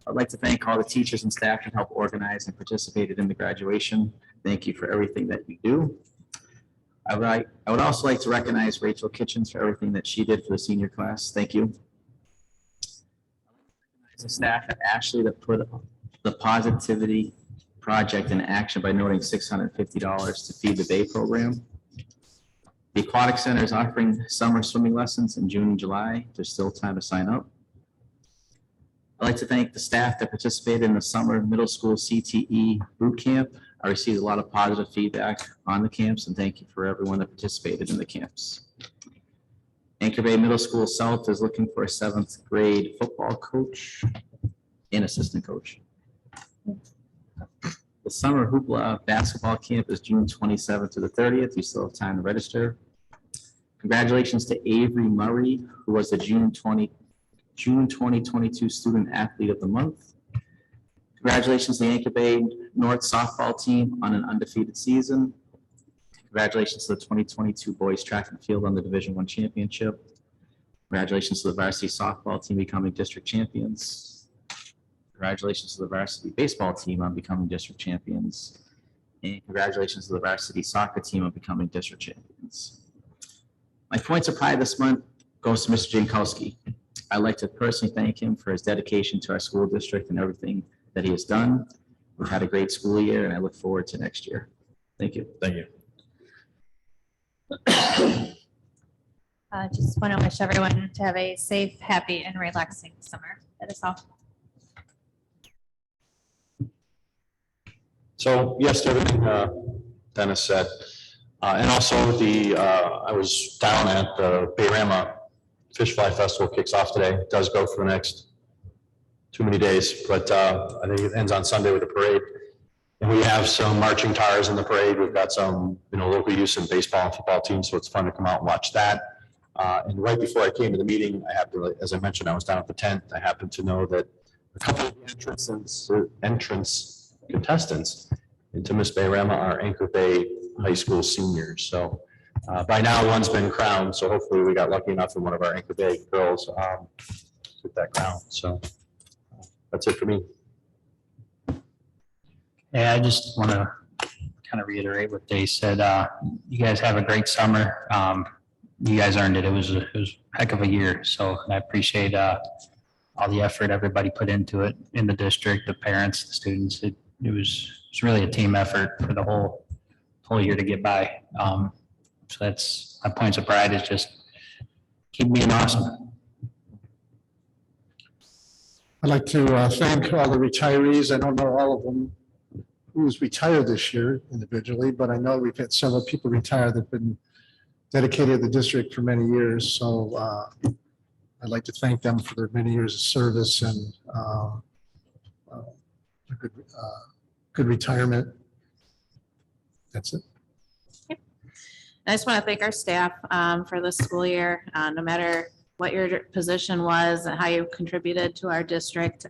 I'd like to thank all the teachers and staff that helped organize and participated in the graduation. Thank you for everything that you do. I would also like to recognize Rachel Kitchens for everything that she did for the senior class. Thank you. The staff at Ashley that put the positivity project in action by noting $650 to Feed the Bay program. The Aquatic Center is offering summer swimming lessons in June and July. There's still time to sign up. I'd like to thank the staff that participated in the summer middle school CTE boot camp. I received a lot of positive feedback on the camps, and thank you for everyone that participated in the camps. Anchor Bay Middle School South is looking for a 7th grade football coach and assistant coach. The summer hoopla basketball camp is June 27th to the 30th. You still have time to register. Congratulations to Avery Murray, who was the June 2022 Student Athlete of the Month. Congratulations to the Anchor Bay North softball team on an undefeated season. Congratulations to the 2022 Boys Track and Field on the Division I Championship. Congratulations to the varsity softball team becoming district champions. Congratulations to the varsity baseball team on becoming district champions. And congratulations to the varsity soccer team on becoming district champions. My points of pride this month goes to Mr. Jankowski. I'd like to personally thank him for his dedication to our school district and everything that he has done. We've had a great school year, and I look forward to next year. Thank you. Thank you. Just want to wish everyone to have a safe, happy, and relaxing summer. That is all. So yes, to everything Dennis said. And also I was down at the Bayrama Fish Fly Festival, kicks off today. It does go for the next too many days, but I think it ends on Sunday with the parade. And we have some marching tires in the parade. We've got some, local youth and baseball and football teams, so it's fun to come out and watch that. And right before I came to the meeting, I happened to, as I mentioned, I was down at the tent. I happened to know that a couple of entrance contestants into Miss Bayrama are Anchor Bay High School seniors. So by now, one's been crowned, so hopefully we got lucky enough in one of our Anchor Bay girls with that crown. So that's it for me. Yeah, I just want to kind of reiterate what they said. You guys have a great summer. You guys earned it. It was a heck of a year. So I appreciate all the effort everybody put into it in the district, the parents, the students. It was really a team effort for the whole year to get by. So that's my points of pride, is just keep being awesome. I'd like to thank all the retirees. I don't know all of them who's retired this year individually, but I know we've had several people retire that've been dedicated to the district for many years. So I'd like to thank them for their many years of service and a good retirement. That's it. I just want to thank our staff for this school year, no matter what your position was and how you contributed to our district.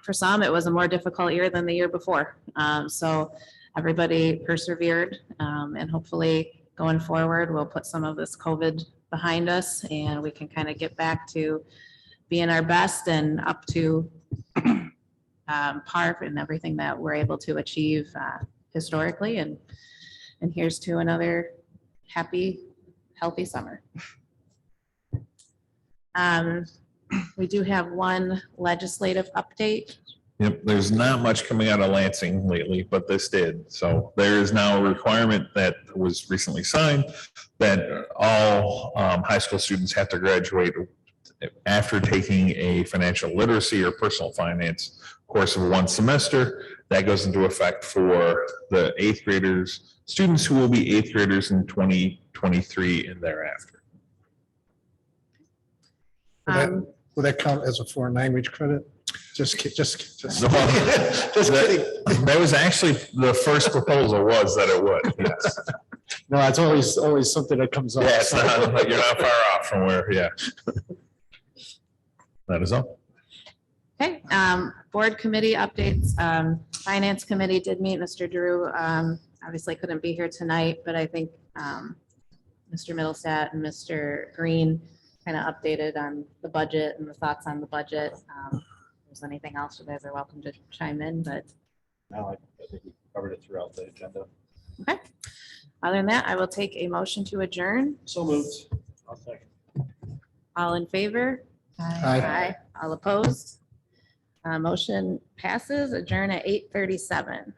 For some, it was a more difficult year than the year before. So everybody persevered, and hopefully going forward, we'll put some of this COVID behind us and we can kind of get back to being our best and up to par in everything that we're able to achieve historically. And here's to another happy, healthy summer. We do have one legislative update. Yep, there's not much coming out of Lansing lately, but this did. So there is now a requirement that was recently signed that all high school students have to graduate after taking a financial literacy or personal finance course of one semester. That goes into effect for the eighth graders, students who will be eighth graders in 2023 and thereafter. Will that count as a foreign language credit? Just kidding. Just No, kidding. That was actually the first proposal, was that it would, yes. No, it's always something that comes up. Yeah, it's not, like, you're not far off from where, yeah. That is all. Okay, board committee updates. Finance committee did meet. Mr. Drew obviously couldn't be here tonight, but I think Mr. Middlestat and Mr. Green kind of updated on the budget and the thoughts on the budget. If there's anything else, you guys are welcome to chime in, but. No, I think we covered it throughout the agenda. Okay. Other than that, I will take a motion to adjourn. So moved. I'll second. All in favor? Aye. All opposed? Motion passes. Adjourn at 8:37.